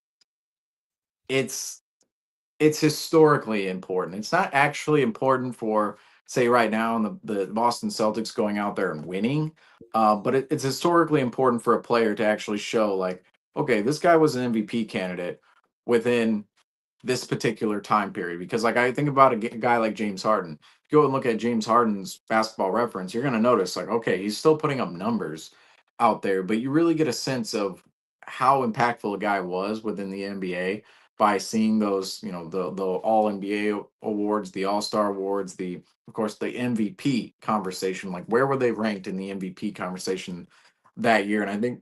it's historically important. It's not actually important for, say, right now in the Boston Celtics going out there and winning, but it's historically important for a player to actually show, like, okay, this guy was an MVP candidate within this particular time period. Because, like, I think about a guy like James Harden. Go and look at James Harden's Basketball Reference. You're going to notice, like, okay, he's still putting up numbers out there, but you really get a sense of how impactful a guy was within the NBA by seeing those, the all NBA awards, the All-Star awards, of course the MVP conversation, like where were they ranked in the MVP conversation that year? And I think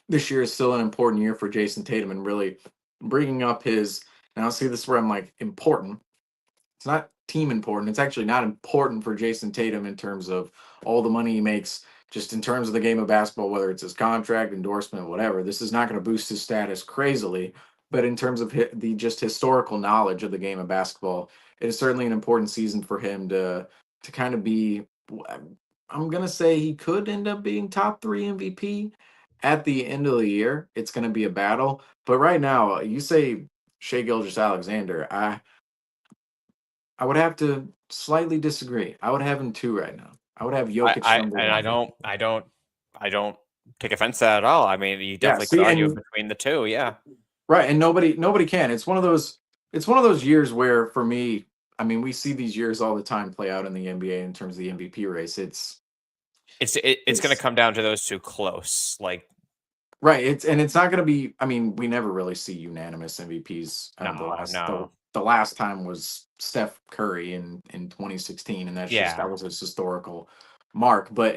this year is still an important year for Jason Tatum and really bringing up his, now see, this is where I'm like, important. not team important. It's actually not important for Jason Tatum in terms of all the money he makes, just in terms of the game of basketball, whether it's his contract, endorsement, whatever. This is not going to boost his status crazily, but in terms of the just historical knowledge of the game of basketball, it is certainly an important season for him to kind of be. I'm gonna say he could end up being top 3 MVP at the end of the year. It's gonna be a battle, but right now, you say Shea Gilgeous-Alexander. I would have to slightly disagree. I would have him 2 right now. I would have Jokic number I 1. I don't take offense to that at all. I mean, you Yeah, definitely could see, argue and between the two. Yeah. right, and nobody can. It's one of those years where for me, I mean, we see these years all the time play out in the NBA in terms of the MVP race. It's going to It's come down to those two close. Like, right. It's not going to be. I mean, we never really see unanimous MVPs. no. The last time was Steph Curry in 2016, and Yeah. that was his historical mark. But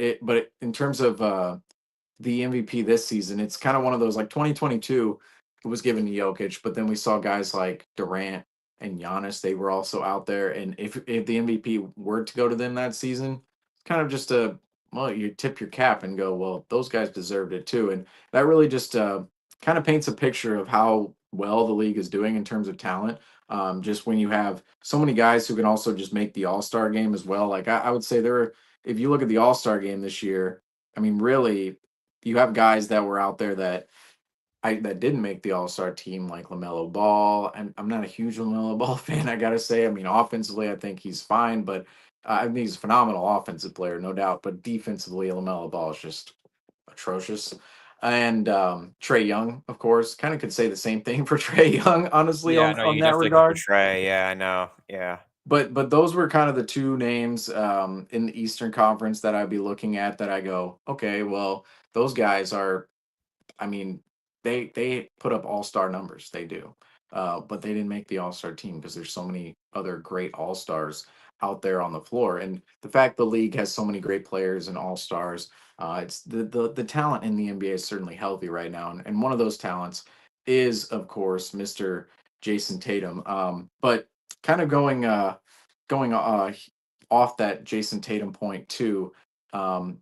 in terms of the MVP this season, it's kind of one of those, like 2022, it was given to Jokic, but then we saw guys like Durant and Giannis. They were also out there, and if the MVP were to go to them that season, it's kind of just you tip your cap and go, well, those guys deserved it too, and that really just kind of paints a picture of how well the league is doing in terms of talent. Just when you have so many guys who can also just make the All Star game as well. Like I would say if you look at the All Star game this year, I mean, really, you have guys that were out there that didn't make the All Star team, like LaMelo Ball. And I'm not a huge LaMelo Ball fan, I gotta say. I mean, offensively, I think he's fine, but I think he's a phenomenal offensive player, no doubt. But defensively, LaMelo Ball is just atrocious. And Trey Young, of course, kind of could say the same thing for Trey Young, honestly, Yeah, no, on you that definitely could regard. portray. Yeah, I know. Yeah. But those were kind of the 2 names in the Eastern Conference that I'd be looking at that I go, okay, well, those guys are, I mean, they put up all-star numbers. They do. But they didn't make the all-star team because there's so many other great all-stars out there on the floor. And the fact the league has so many great players and all-stars, it's the talent in the NBA is certainly healthy right now. And one of those talents is, of course, Mr. Jason Tatum. But kind of going off that Jason Tatum point too,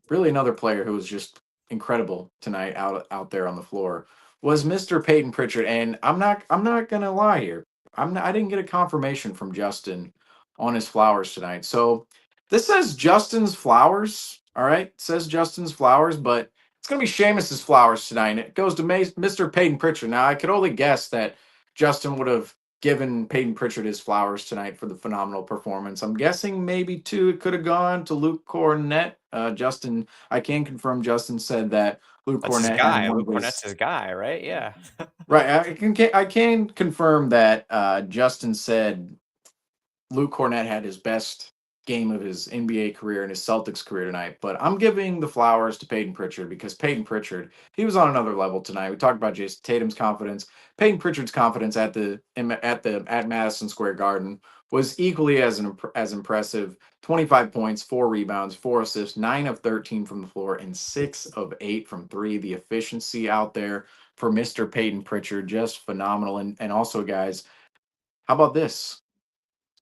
really another player who was just incredible tonight out there on the floor was Mr. Peyton Pritchard. And I'm not gonna lie here. I didn't get a confirmation from Justin on his flowers tonight. So this says Justin's flowers. All right. It says Justin's flowers, but it's gonna be Seamus's flowers tonight. And it goes to Mr. Peyton Pritchard. Now I could only guess that Justin would have given Peyton Pritchard his flowers tonight for the phenomenal performance. I'm guessing maybe 2 it could have gone to Luke Cornett. Justin, I can confirm Justin said that Luke That's his Cornett guy. had one Luke of Cornett's his guy, right? Yeah. right. I can confirm that Justin said Luke Cornett had his best game of his NBA career and his Celtics career tonight. But I'm giving the flowers to Peyton Pritchard because Peyton Pritchard, he was on another level tonight. We talked about Jason Tatum's confidence. Peyton Pritchard's confidence at Madison Square Garden was equally as impressive. 25 points, 4 rebounds, 4 assists, 9 of 13 from the floor, and 6 of 8 from 3. The efficiency out there for Mr. Peyton Pritchard, just phenomenal. And also, guys, how about this?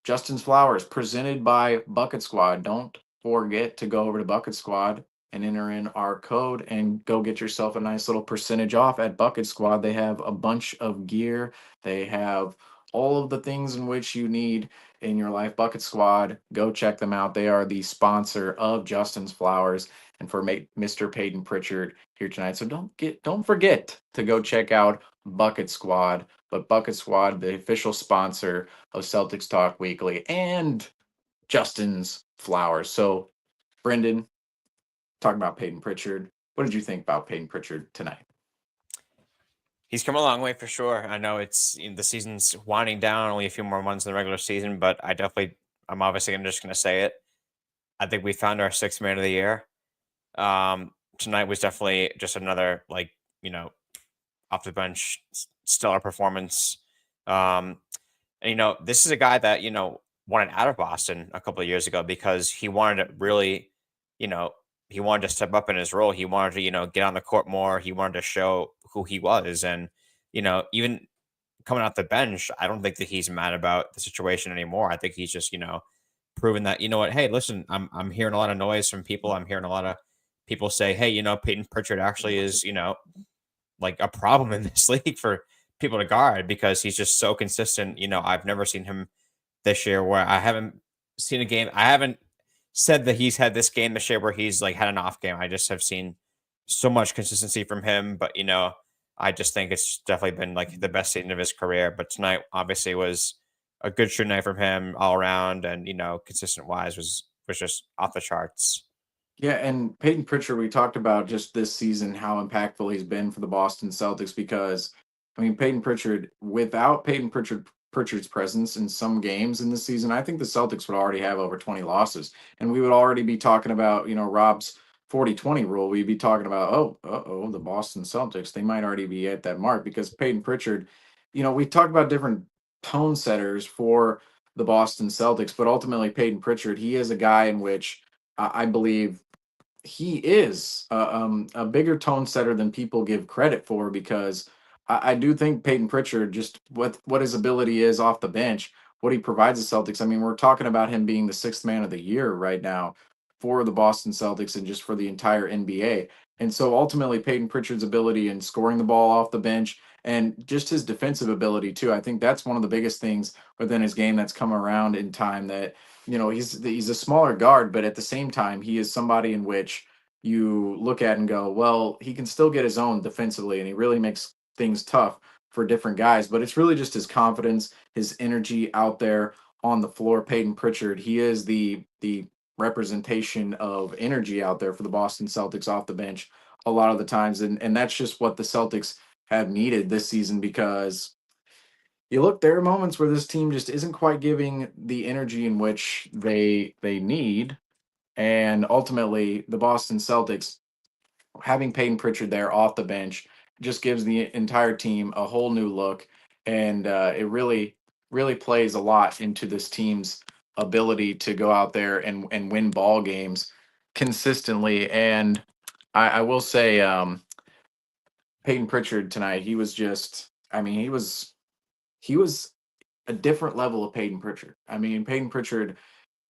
Justin's Flowers, presented by Bucket Squad. Don't forget to go over to Bucket Squad and enter in our code and go get yourself a nice little percentage off at Bucket Squad. They have a bunch of gear. They have all of the things in which you need in your life. Bucket Squad, go check them out. They are the sponsor of Justin's Flowers and for Mr. Peyton Pritchard here tonight. So don't forget to go check out Bucket Squad. But Bucket Squad, the official sponsor of Celtics Talk Weekly and Justin's Flowers. So, Brendan, talking about Peyton Pritchard. What did you think about Peyton Pritchard tonight? He's come a long way for sure. I know the season's winding down, only a few more months in the regular season, but I'm obviously just going to say it. I think we found our 6th man of the year. Tonight was definitely just another, off the bench, stellar performance. And, this is a guy that, wanted out of Boston a couple of years ago because he wanted to really, he wanted to step up in his role. He wanted to, get on the court more. He wanted to show who he was. And, even coming off the bench, I don't think that he's mad about the situation anymore. I think he's just, proven that, you know what, hey, listen, I'm hearing a lot of noise from people. I'm hearing a lot of people say, hey, Peyton Pritchard actually is, like a problem in this league for people to guard because he's just so consistent. I've never seen him this year where I haven't seen a game. I haven't said that he's had this game this year where he's like had an off game. I just have seen so much consistency from him. But I just think it's definitely been like the best season of his career. But tonight obviously was a good shooting night from him all around, and consistent wise was just off the charts. Yeah, and Peyton Pritchard, we talked about just this season how impactful he's been for the Boston Celtics because, I mean, Peyton Pritchard, without Pritchard's presence in some games in this season, I think the Celtics would already have over 20 losses. And we would already be talking about, Rob's 40-20 rule. We'd be talking about, the Boston Celtics, they might already be at that mark because Peyton Pritchard, we talk about different tone setters for the Boston Celtics, but ultimately Peyton Pritchard, he is a guy in which I believe he is a bigger tone setter than people give credit for because I do think Peyton Pritchard, just what his ability is off the bench, what he provides the Celtics. I mean, we're talking about him being the sixth man of the year right now for the Boston Celtics and just for the entire NBA. And so ultimately, Peyton Pritchard's ability in scoring the ball off the bench and just his defensive ability too. I think that's one of the biggest things within his game that's come around in time that he's a smaller guard, but at the same time, he is somebody in which you look at and go, well, he can still get his own defensively, and he really makes things tough for different guys. But it's really just his confidence, his energy out there on the floor. Peyton Pritchard, he is the representation of energy out there for the Boston Celtics off the bench a lot of the times, and that's just what the Celtics have needed this season because you look, there are moments where this team just isn't quite giving the energy in which they need. And ultimately, the Boston Celtics having Peyton Pritchard there off the bench just gives the entire team a whole new look, and it really, really plays a lot into this team's ability to go out there and win ball games consistently. And I will say, Peyton Pritchard tonight, he was just, I mean, he was a different level of Peyton Pritchard. I mean, Peyton Pritchard,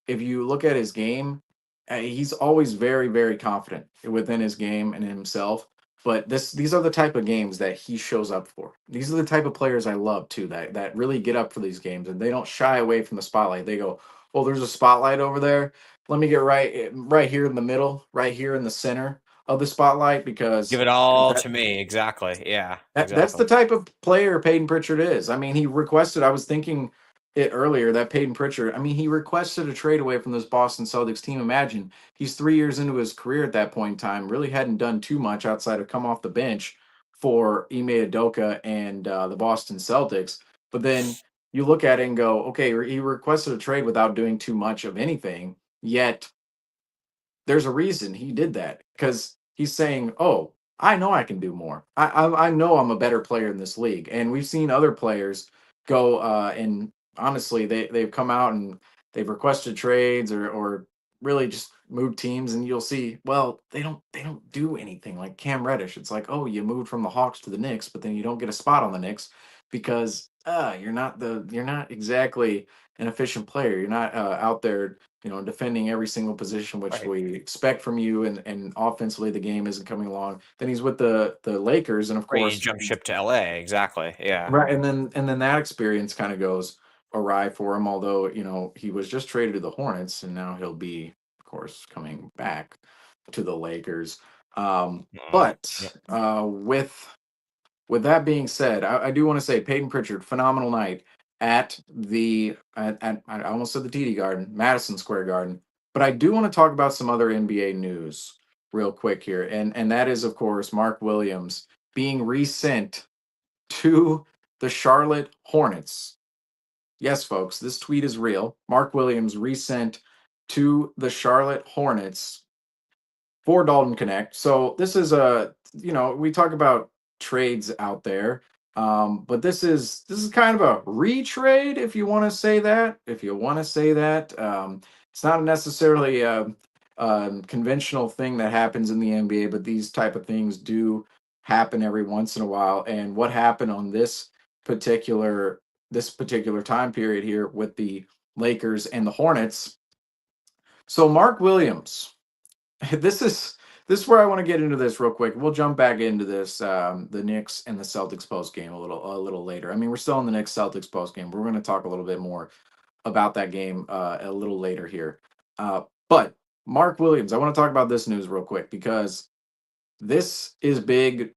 if you look at his game, he's always very, very confident within his game and himself. But these are the type of games that he shows up for. These are the type of players I love too, that really get up for these games and they don't shy away from the spotlight. They go, "Well, there's a spotlight over there. Let me get right here in the middle, right here in the center of the spotlight because Give it all to me." Exactly. Yeah. that's the type of player Peyton Pritchard is. I mean, he requested, I was thinking it earlier, that Peyton Pritchard, I mean, he requested a trade away from this Boston Celtics team. Imagine he's 3 years into his career at that point in time, really hadn't done too much outside of come off the bench for Ime Udoka and the Boston Celtics. But then you look at it and go, okay, he requested a trade without doing too much of anything, yet there's a reason he did that because he's saying, "Oh, I know I can do more. I know I'm a better player in this league." And we've seen other players go and honestly, they've come out and they've requested trades or really just moved teams, and you'll see, well, they don't do anything. Like Cam Reddish, it's like, oh, you moved from the Hawks to the Knicks, but then you don't get a spot on the Knicks because you're not exactly an efficient player. You're not out there defending every single position, which Right. we expect from you, and offensively the game isn't coming along. Then he's with the Lakers, and of Right. You course, jump ship to LA. Exactly. Yeah. right, and then that experience kind of goes awry for him. Although he was just traded to the Hornets, and now he'll be, of course, coming back to the Lakers. But with that being said, I do want to say Peyton Pritchard, phenomenal night at I almost said the TD Garden, Madison Square Garden. But I do want to talk about some other NBA news real quick here, and that is, of course, Mark Williams being resent to the Charlotte Hornets. Yes, folks, this tweet is real. Mark Williams resent to the Charlotte Hornets for Dalton Connect. So this is we talk about trades out there, but this is kind of a retrade, if you want to say that. It's not necessarily a conventional thing that happens in the NBA, but these type of things do happen every once in a while. And what happened on this particular time period here with the Lakers and the Hornets. So Mark Williams, this is where I want to get into this real quick. We'll jump back into this, the Knicks and the Celtics post game a little later. I mean, we're still in the Knicks Celtics post game. We're going to talk a little bit more about that game a little later here. But Mark Williams, I want to talk about this news real quick because this is big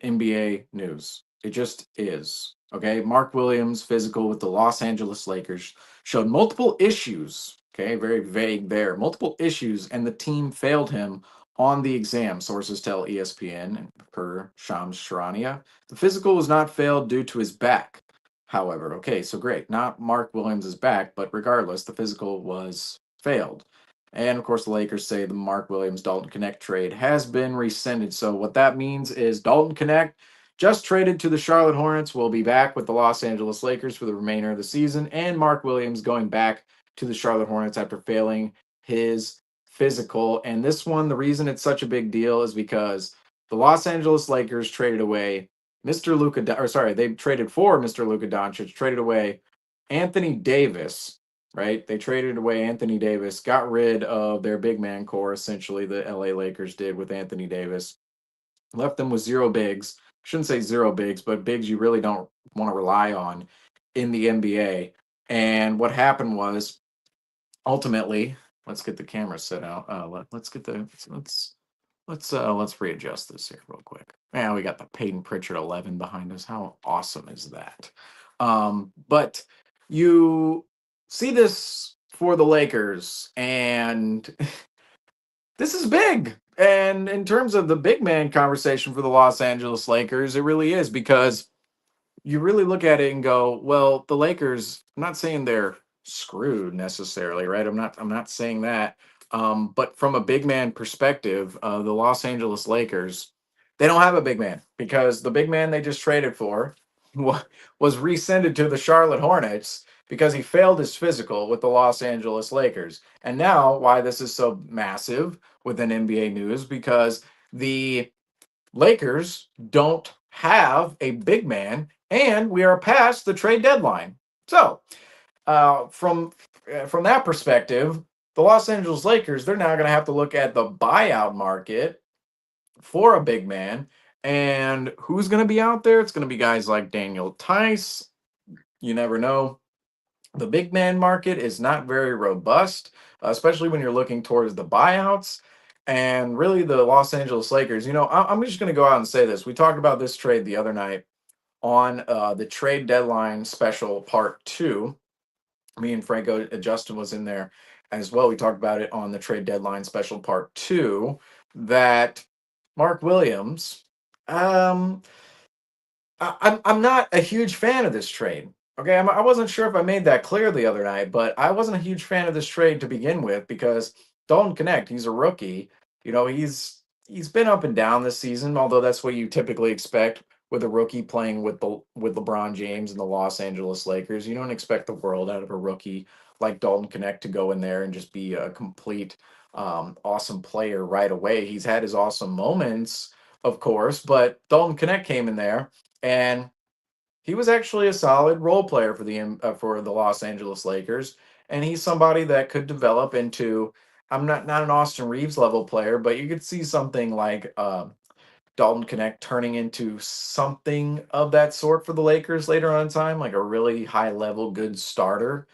NBA news. It just is. Okay. Mark Williams, physical with the Los Angeles Lakers, showed multiple issues. Okay. Very vague there. Multiple issues, and the team failed him on the exam, sources tell ESPN and per Shams Charania. The physical was not failed due to his back. However, okay, so great. Not Mark Williams' back, but regardless, the physical was failed. And of course, the Lakers say the Mark Williams Dalton Connect trade has been rescinded. So what that means is Dalton Connect, just traded to the Charlotte Hornets, will be back with the Los Angeles Lakers for the remainder of the season, and Mark Williams going back to the Charlotte Hornets after failing his physical. And this one, the reason it's such a big deal is because the Los Angeles Lakers traded away Mr. they traded for Mr. Luka Doncic, traded away Anthony Davis. Right? They traded away Anthony Davis, got rid of their big man core, essentially, the LA Lakers did with Anthony Davis. Left them with zero bigs. Shouldn't say zero bigs, but bigs you really don't want to rely on in the NBA. And what happened was, ultimately, let's get the camera set out. Let's readjust this here real quick. Man, we got the Peyton Pritchard 11 behind us. How awesome is that? But you see this for the Lakers, and this is big. And in terms of the big man conversation for the Los Angeles Lakers, it really is, because you really look at it and go, well, the Lakers, I'm not saying they're screwed necessarily, right? I'm not saying that. But from a big man perspective, the Los Angeles Lakers, they don't have a big man, because the big man they just traded for was rescinded to the Charlotte Hornets because he failed his physical with the Los Angeles Lakers. And now, why this is so massive within NBA news, because the Lakers don't have a big man, and we are past the trade deadline. So, from that perspective, the Los Angeles Lakers, they're now going to have to look at the buyout market for a big man. And who's going to be out there? It's going to be guys like Daniel Tice. You never know. The big man market is not very robust, especially when you're looking towards the buyouts. And really, the Los Angeles Lakers, I'm just going to go out and say this. We talked about this trade the other night on the trade deadline special part 2. Me and Franco, Justin was in there as well. We talked about it on the trade deadline special part 2, that Mark Williams, I'm not a huge fan of this trade. Okay, I wasn't sure if I made that clear the other night, but I wasn't a huge fan of this trade to begin with, because Dalton Connect, he's a rookie. He's been up and down this season, although that's what you typically expect with a rookie playing with LeBron James and the Los Angeles Lakers. You don't expect the world out of a rookie like Dalton Connect to go in there and just be a complete awesome player right away. He's had his awesome moments, of course, but Dalton Connect came in there, and he was actually a solid role player for the Los Angeles Lakers, and he's somebody that could develop into, I'm not an Austin Reeves level player, but you could see something like Dalton Connect turning into something of that sort for the Lakers later on in time, like a really high level good starter.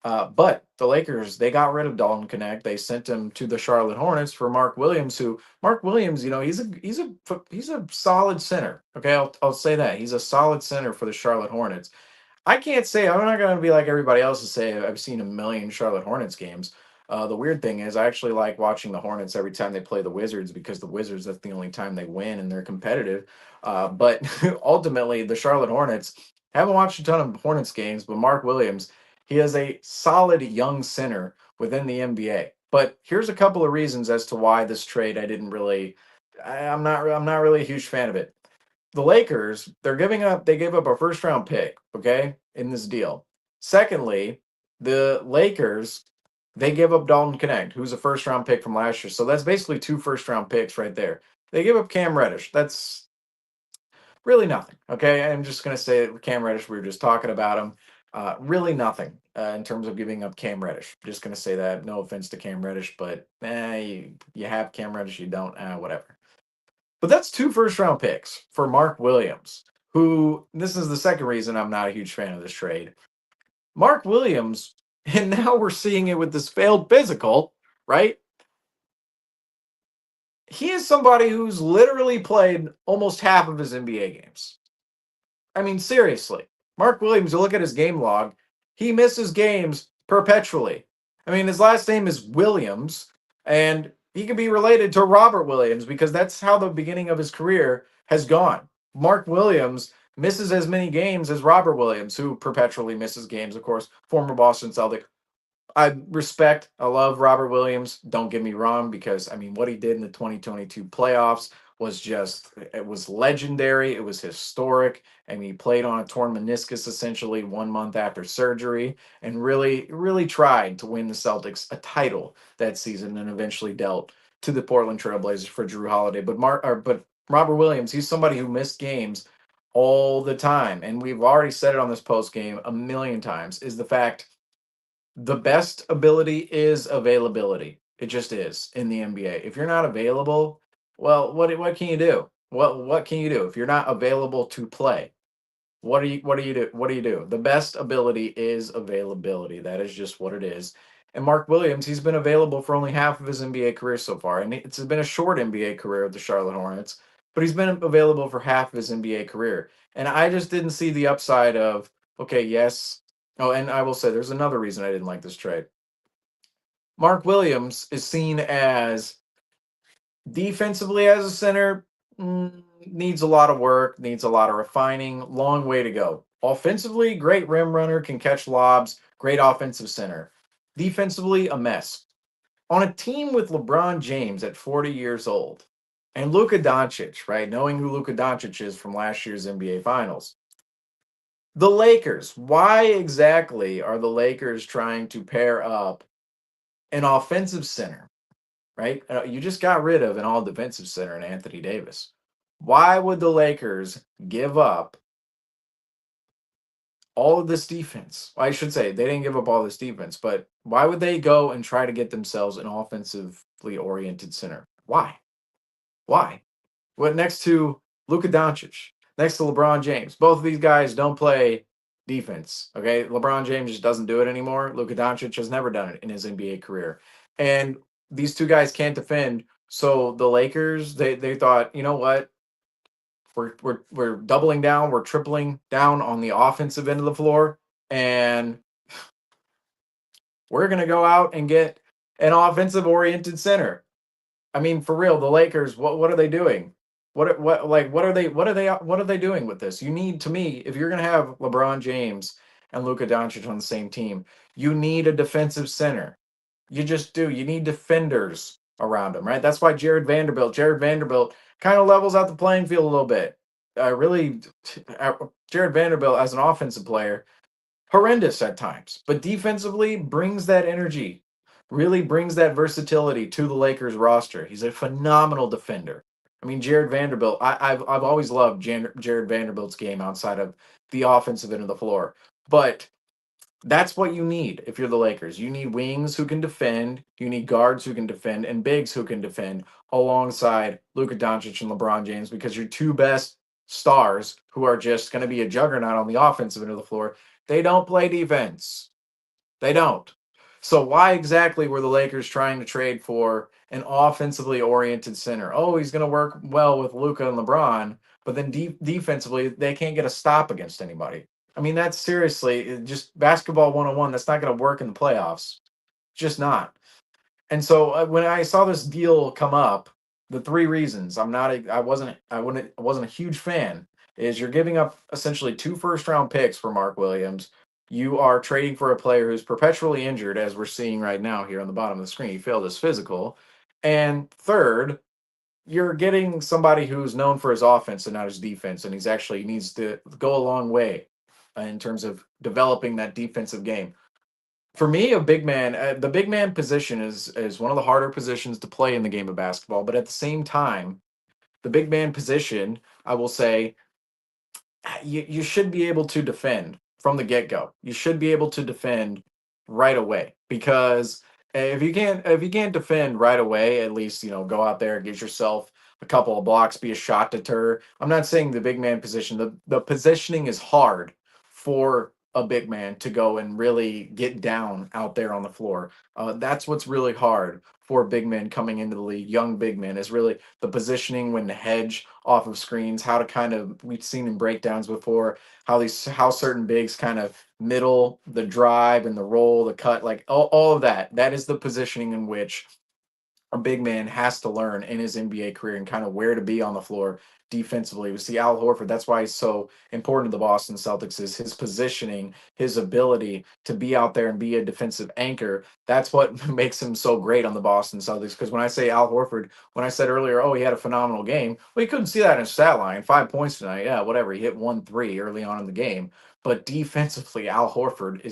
But the Lakers, they got rid of Dalton Connect. They sent him to the Charlotte Hornets for Mark Williams, he's a solid center. Okay, I'll say that. He's a solid center for the Charlotte Hornets. I'm not going to be like everybody else and say I've seen a million Charlotte Hornets games. The weird thing is, I actually like watching the Hornets every time they play the Wizards, because the Wizards, that's the only time they win and they're competitive. But ultimately, the Charlotte Hornets, haven't watched a ton of Hornets games, but Mark Williams, he is a solid young center within the NBA. But here's a couple of reasons as to why this trade I'm not really a huge fan of it. The Lakers, they gave up a first round pick, okay, in this deal. Secondly, the Lakers, they give up Dalton Connect, who's a first round pick from last year. So that's basically 2 first round picks right there. They give up Cam Reddish. That's Really nothing. Okay, I'm just going to say that Cam Reddish, we were just talking about him. Really nothing in terms of giving up Cam Reddish. Just going to say that. No offense to Cam Reddish, but you have Cam Reddish, you don't, whatever. But that's 2 first-round picks for Mark Williams, who, this is the second reason I'm not a huge fan of this trade. Mark Williams, and now we're seeing it with this failed physical, right? He is somebody who's literally played almost half of his NBA games. I mean, seriously. Mark Williams, you look at his game log, he misses games perpetually. I mean, his last name is Williams, and he could be related to Robert Williams because that's how the beginning of his career has gone. Mark Williams misses as many games as Robert Williams, who perpetually misses games, of course, former Boston Celtic. I love Robert Williams. Don't get me wrong, because I mean, what he did in the 2022 playoffs was it was legendary. It was historic. I mean, he played on a torn meniscus essentially 1 month after surgery and really, really tried to win the Celtics a title that season and eventually dealt to the Portland Trailblazers for Drew Holiday. But Robert Williams, he's somebody who missed games all the time. And we've already said it on this post game a million times, is the fact the best ability is availability. It just is in the NBA. If you're not available, well, what can you do? What can you do if you're not available to play? What do you do? What do you do? The best ability is availability. That is just what it is. And Mark Williams, he's been available for only half of his NBA career so far, and it's been a short NBA career with the Charlotte Hornets, but he's been available for half of his NBA career. And I just didn't see the upside of, okay, yes. Oh, and I will say there's another reason I didn't like this trade. Mark Williams is seen as defensively as a center, needs a lot of work, needs a lot of refining, long way to go. Offensively, great rim runner, can catch lobs, great offensive center. Defensively, a mess. On a team with LeBron James at 40 years old and Luka Doncic, right? Knowing who Luka Doncic is from last year's NBA Finals. The Lakers, why exactly are the Lakers trying to pair up an offensive center, right? You just got rid of an all defensive center in Anthony Davis. Why would the Lakers give up all of this defense? I should say they didn't give up all this defense, but why would they go and try to get themselves an offensively oriented center? Why? What, next to Luka Doncic, next to LeBron James? Both of these guys don't play defense. Okay, LeBron James just doesn't do it anymore. Luka Doncic has never done it in his NBA career, and these two guys can't defend. So the Lakers, they thought, you know what? We're doubling down, we're tripling down on the offensive end of the floor, and we're gonna go out and get an offensive oriented center. I mean, for real, the Lakers, what are they doing? What are they doing with this? You need, to me, if you're gonna have LeBron James and Luka Doncic on the same team, you need a defensive center. You just do. You need defenders around him, right? That's why Jared Vanderbilt kind of levels out the playing field a little bit. Jared Vanderbilt as an offensive player, horrendous at times, but defensively brings that energy, really brings that versatility to the Lakers roster. He's a phenomenal defender. I mean, Jared Vanderbilt, I've always loved Jared Vanderbilt's game outside of the offensive end of the floor. But that's what you need if you're the Lakers. You need wings who can defend, you need guards who can defend, and bigs who can defend alongside Luka Doncic and LeBron James, because your two best stars, who are just going to be a juggernaut on the offensive end of the floor, they don't play defense. They don't. So why exactly were the Lakers trying to trade for an offensively oriented center? Oh, he's going to work well with Luka and LeBron, but then defensively, they can't get a stop against anybody. I mean, that's seriously just basketball 101. That's not going to work in the playoffs. Just not. And so when I saw this deal come up, the 3 reasons I wasn't a huge fan is you're giving up essentially 2 first-round picks for Mark Williams. You are trading for a player who's perpetually injured, as we're seeing right now here on the bottom of the screen. He failed his physical. And third, you're getting somebody who's known for his offense and not his defense, and he needs to go a long way in terms of developing that defensive game. For me, a big man, the big man position is one of the harder positions to play in the game of basketball. But at the same time, the big man position, I will say, you should be able to defend from the get-go. You should be able to defend right away, because if you can't defend right away, at least go out there, get yourself a couple of blocks, be a shot deterror. I'm not saying the big man position. The positioning is hard for a big man to go and really get down out there on the floor. That's what's really hard for big men coming into the league. Young big men is really the positioning, when to hedge off of screens, how to kind of, we've seen in breakdowns before, how certain bigs kind of middle the drive and the roll, the cut, like all of that. That is the positioning in which a big man has to learn in his NBA career, and kind of where to be on the floor defensively. We see Al Horford. That's why he's so important to the Boston Celtics, is his positioning, his ability to be out there and be a defensive anchor. That's what makes him so great on the Boston Celtics. Because when I say Al Horford, when I said earlier, oh, he had a phenomenal game, well, you couldn't see that in his stat line. 5 points tonight. Yeah, whatever. He hit 1 3 early on in the game. But defensively, Al Horford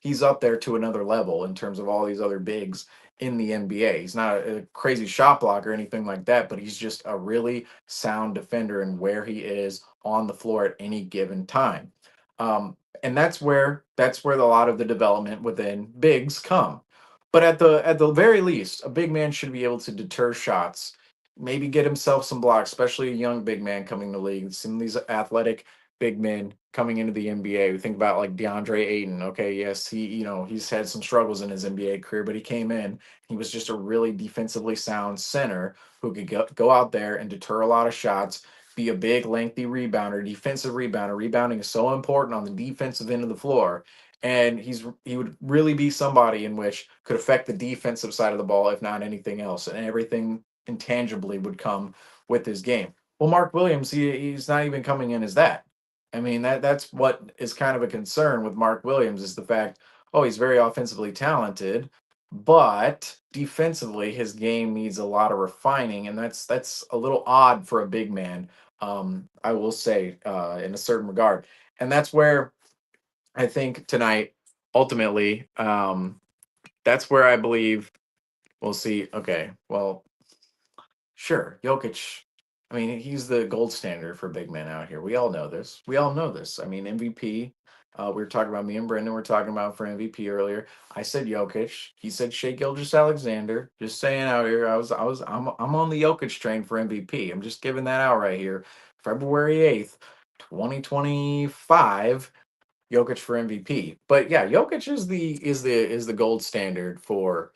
he's up there to another level in terms of all these other bigs in the NBA. He's not a crazy shot blocker or anything like that, but he's just a really sound defender and where he is on the floor at any given time. And that's where a lot of the development within bigs come. But at the very least, a big man should be able to deter shots, maybe get himself some blocks, especially a young big man coming to the league. Some of these athletic big men coming into the NBA. We think about like DeAndre Ayton. Okay, yes, he's had some struggles in his NBA career, but he came in. He was just a really defensively sound center who could go out there and deter a lot of shots, be a big, lengthy rebounder, defensive rebounder. Rebounding is so important on the defensive end of the floor. And he would really be somebody in which could affect the defensive side of the ball, if not anything else. And everything intangibly would come with his game. Well, Mark Williams, he's not even coming in as that. I mean, that's what is kind of a concern with Mark Williams, is the fact, oh, he's very offensively talented, but defensively his game needs a lot of refining, and that's a little odd for a big man, I will say, in a certain regard. And that's where I think tonight, ultimately, that's where I believe we'll see. Okay, well, sure, Jokic. I mean, he's the gold standard for big men out here. We all know this. We all know this. I mean, MVP. We were talking about, me and Brendan were talking about for MVP earlier. I said Jokic. He said Shea Gilgeous-Alexander. Just saying out here, I'm on the Jokic train for MVP. I'm just giving that out right here. February 8th, 2025. Jokic for MVP. But yeah, Jokic is the gold standard for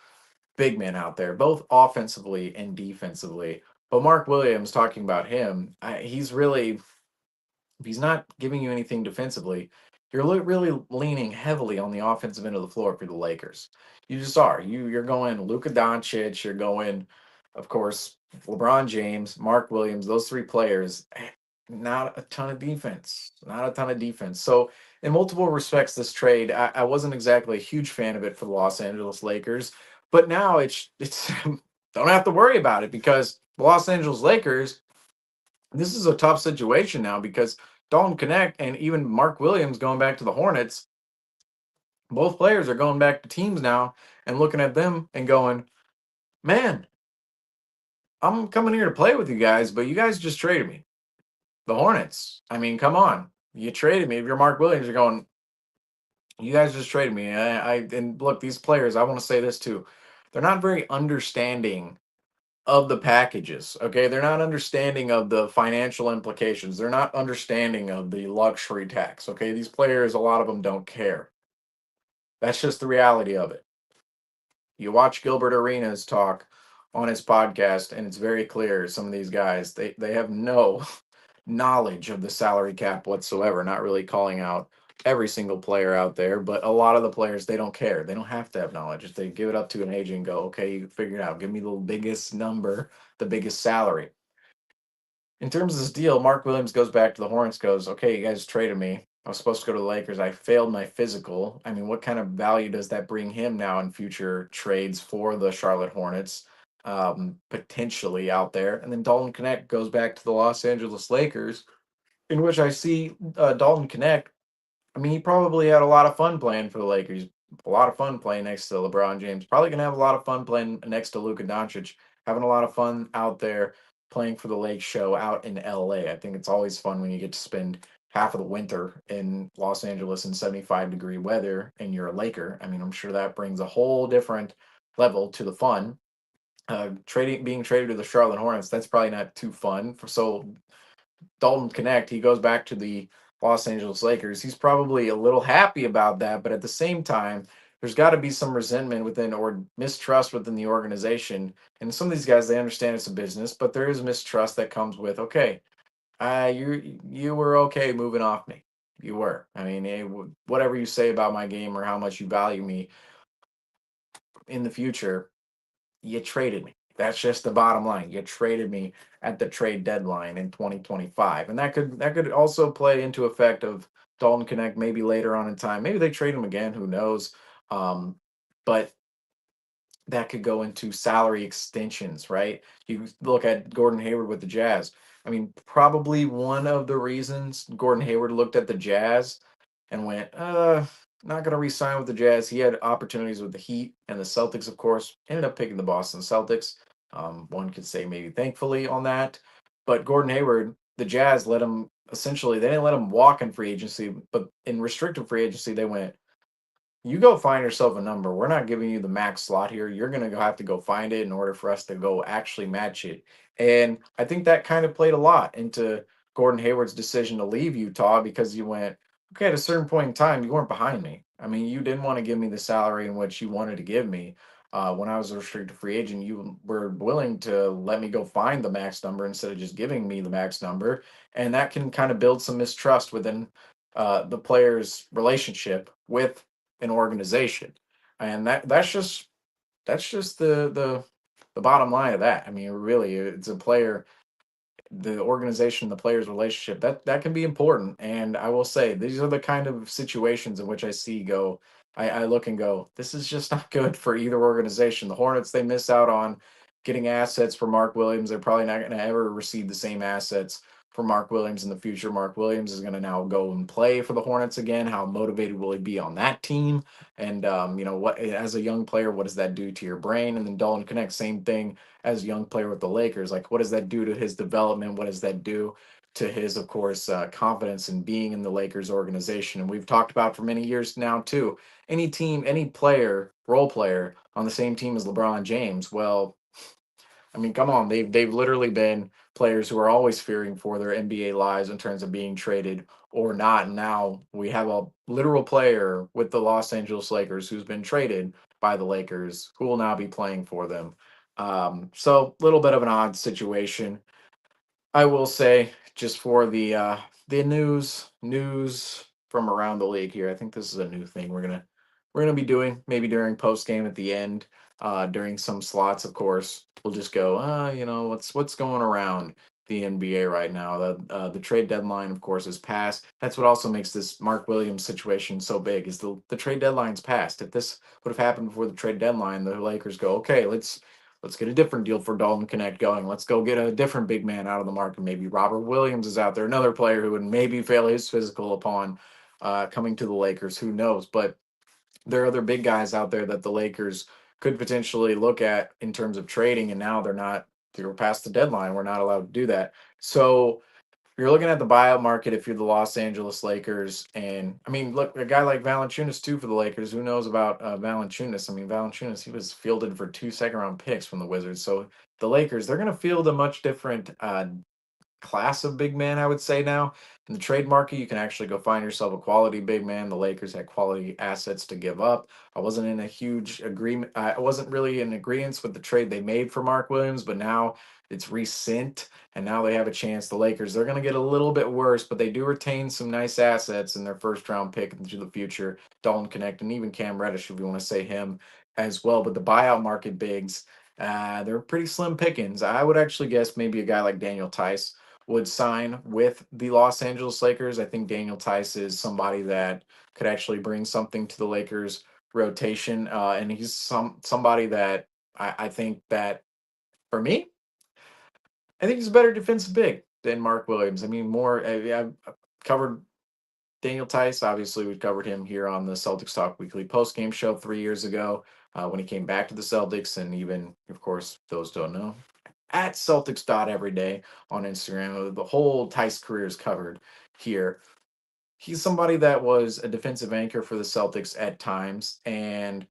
big men out there, both offensively and defensively. But Mark Williams, talking about him, he's really, if he's not giving you anything defensively, you're really leaning heavily on the offensive end of the floor for the Lakers. You just are. You're going Luka Doncic. You're going, of course, LeBron James, Mark Williams. Those three players, not a ton of defense. Not a ton of defense. So in multiple respects, this trade, I wasn't exactly a huge fan of it for the Los Angeles Lakers. But now it's don't have to worry about it, because the Los Angeles Lakers, this is a tough situation now, because Dalton Knecht and even Mark Williams going back to the Hornets, both players are going back to teams now and looking at them and going, man, I'm coming here to play with you guys, but you guys just traded me. The Hornets. I mean, come on. You traded me. If you're Mark Williams, you're going, you guys just traded me. And look, these players, I want to say this too. They're not very understanding of the packages. Okay. They're not understanding of the financial implications. They're not understanding of the luxury tax. Okay. These players, a lot of them don't care. That's just the reality of it. You watch Gilbert Arenas talk on his podcast, and it's very clear some of these guys, they have no knowledge of the salary cap whatsoever. Not really calling out every single player out there, but a lot of the players, they don't care. They don't have to have knowledge. If they give it up to an agent and go, okay, you figure it out. Give me the biggest number, the biggest salary. In terms of this deal, Mark Williams goes back to the Hornets, goes, okay, you guys traded me. I was supposed to go to the Lakers. I failed my physical. I mean, what kind of value does that bring him now in future trades for the Charlotte Hornets, potentially out there? And then Dalton Knecht goes back to the Los Angeles Lakers, in which I see Dalton Knecht. I mean, he probably had a lot of fun playing for the Lakers. A lot of fun playing next to LeBron James. Probably going to have a lot of fun playing next to Luka Doncic. Having a lot of fun out there playing for the Lake Show out in LA. I think it's always fun when you get to spend half of the winter in Los Angeles in 75-degree weather and you're a Laker, I mean, I'm sure that brings a whole different level to the fun. Being traded to the Charlotte Hornets, that's probably not too fun. So Dalton Connect, he goes back to the Los Angeles Lakers. He's probably a little happy about that, but at the same time, there's got to be some resentment within or mistrust within the organization. And some of these guys, they understand it's a business, but there is mistrust that comes with, okay, you were okay moving off me. You were. I mean, whatever you say about my game or how much you value me in the future, you traded me. That's just the bottom line. You traded me at the trade deadline in 2025, and that could also play into effect of Dalton Connect maybe later on in time. Maybe they trade him again. Who knows? But that could go into salary extensions, right? You look at Gordon Hayward with the Jazz. I mean, probably one of the reasons Gordon Hayward looked at the Jazz and went, not going to re-sign with the Jazz. He had opportunities with the Heat and the Celtics, of course. Ended up picking the Boston Celtics. One could say maybe thankfully on that. But Gordon Hayward, the Jazz let him essentially, they didn't let him walk in free agency, but in restricted free agency, they went, you go find yourself a number. We're not giving you the max slot here. You're going to have to go find it in order for us to go actually match it. And I think that kind of played a lot into Gordon Hayward's decision to leave Utah because you went, okay, at a certain point in time, you weren't behind me. I mean, you didn't want to give me the salary in which you wanted to give me. When I was a restricted free agent, you were willing to let me go find the max number instead of just giving me the max number. And that can kind of build some mistrust within the player's relationship with an organization, and that's just the bottom line of that. I mean, really, it's a player, the organization, the player's relationship that can be important. And I will say, these are the kind of situations in which I see go. I look and go, this is just not good for either organization. The Hornets, they miss out on getting assets for Mark Williams. They're probably not going to ever receive the same assets for Mark Williams in the future. Mark Williams is going to now go and play for the Hornets again. How motivated will he be on that team? And what, as a young player, what does that do to your brain? And then Dalton Connect, same thing as a young player with the Lakers. Like, what does that do to his development? What does that do to his, of course, confidence in being in the Lakers organization? And we've talked about for many years now too. Any team, any player, role player on the same team as LeBron James, well, I mean, come on, they've literally been players who are always fearing for their NBA lives in terms of being traded or not. And now we have a literal player with the Los Angeles Lakers who's been traded by the Lakers who will now be playing for them. So a little bit of an odd situation. I will say, just for the news from around the league here. I think this is a new thing we're gonna be doing maybe during post game at the end, during some slots. Of course, we'll just go, what's going around the NBA right now. The trade deadline, of course, is passed. That's what also makes this Mark Williams situation so big. Is the trade deadline's passed. If this would have happened before the trade deadline, the Lakers go, okay, let's get a different deal for Dalton Connect going. Let's go get a different big man out of the market. Maybe Robert Williams is out there, another player who would maybe fail his physical upon coming to the Lakers. Who knows? But there are other big guys out there that the Lakers could potentially look at in terms of trading, and now they're past the deadline. We're not allowed to do that. So you're looking at the buyout market if you're the Los Angeles Lakers. And I mean, look, a guy like Valanciunas too for the Lakers. Who knows about Valanciunas? I mean, Valanciunas, he was fielded for 2 second-round picks from the Wizards. So the Lakers, they're going to field a much different class of big man, I would say. Now in the trade market, you can actually go find yourself a quality big man. The Lakers had quality assets to give up. I wasn't in a huge agreement. I wasn't really in agreement with the trade they made for Mark Williams, but now it's resent, and now they have a chance. The Lakers, they're going to get a little bit worse, but they do retain some nice assets in their first round pick into the future. Dalton Connect and even Cam Reddish, if you want to say him as well. But the buyout market bigs, they're pretty slim pickings. I would actually guess maybe a guy like Daniel Tice would sign with the Los Angeles Lakers. I think Daniel Tice is somebody that could actually bring something to the Lakers rotation. And he's somebody that I think that, for me, I think he's a better defensive big than Mark Williams. I mean, I've covered Daniel Tice. Obviously, we covered him here on the Celtics Talk Weekly post-game show 3 years ago when he came back to the Celtics. And even, of course, those don't know, at Celtics Everyday on Instagram. The whole Tice career is covered here. he's somebody that was a defensive anchor for the Celtics at times, and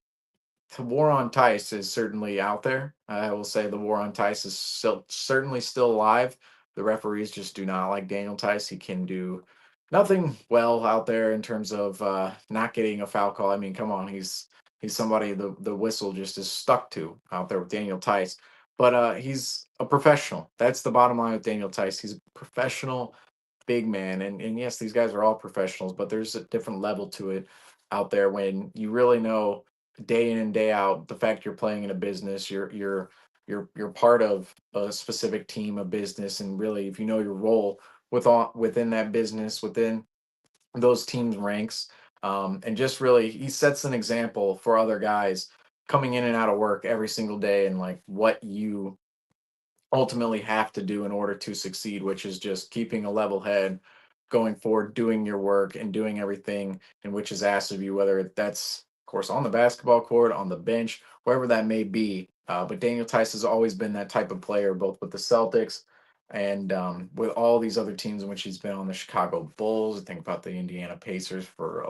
the war on Tice is certainly out there. I will say the war on Tice is certainly still alive. The referees just do not like Daniel Tice. He can do nothing well out there in terms of not getting a foul call. I mean, come on, he's somebody the whistle just is stuck to out there with Daniel Tice. But he's a professional. That's the bottom line with Daniel Tice. He's a professional big man, and yes, these guys are all professionals, but there's a different level to it out there when you really know day in and day out the fact you're playing in a business, you're part of a specific team, a business, and really if you know your role within that business, within those teams ranks, and just really he sets an example for other guys coming in and out of work every single day, and like what you ultimately have to do in order to succeed, which is just keeping a level head, going forward, doing your work, and doing everything in which is asked of you, whether that's, of course, on the basketball court, on the bench, wherever that may be. But Daniel Tice has always been that type of player, both with the Celtics and with all these other teams in which he's been on. The Chicago Bulls. Think about the Indiana Pacers for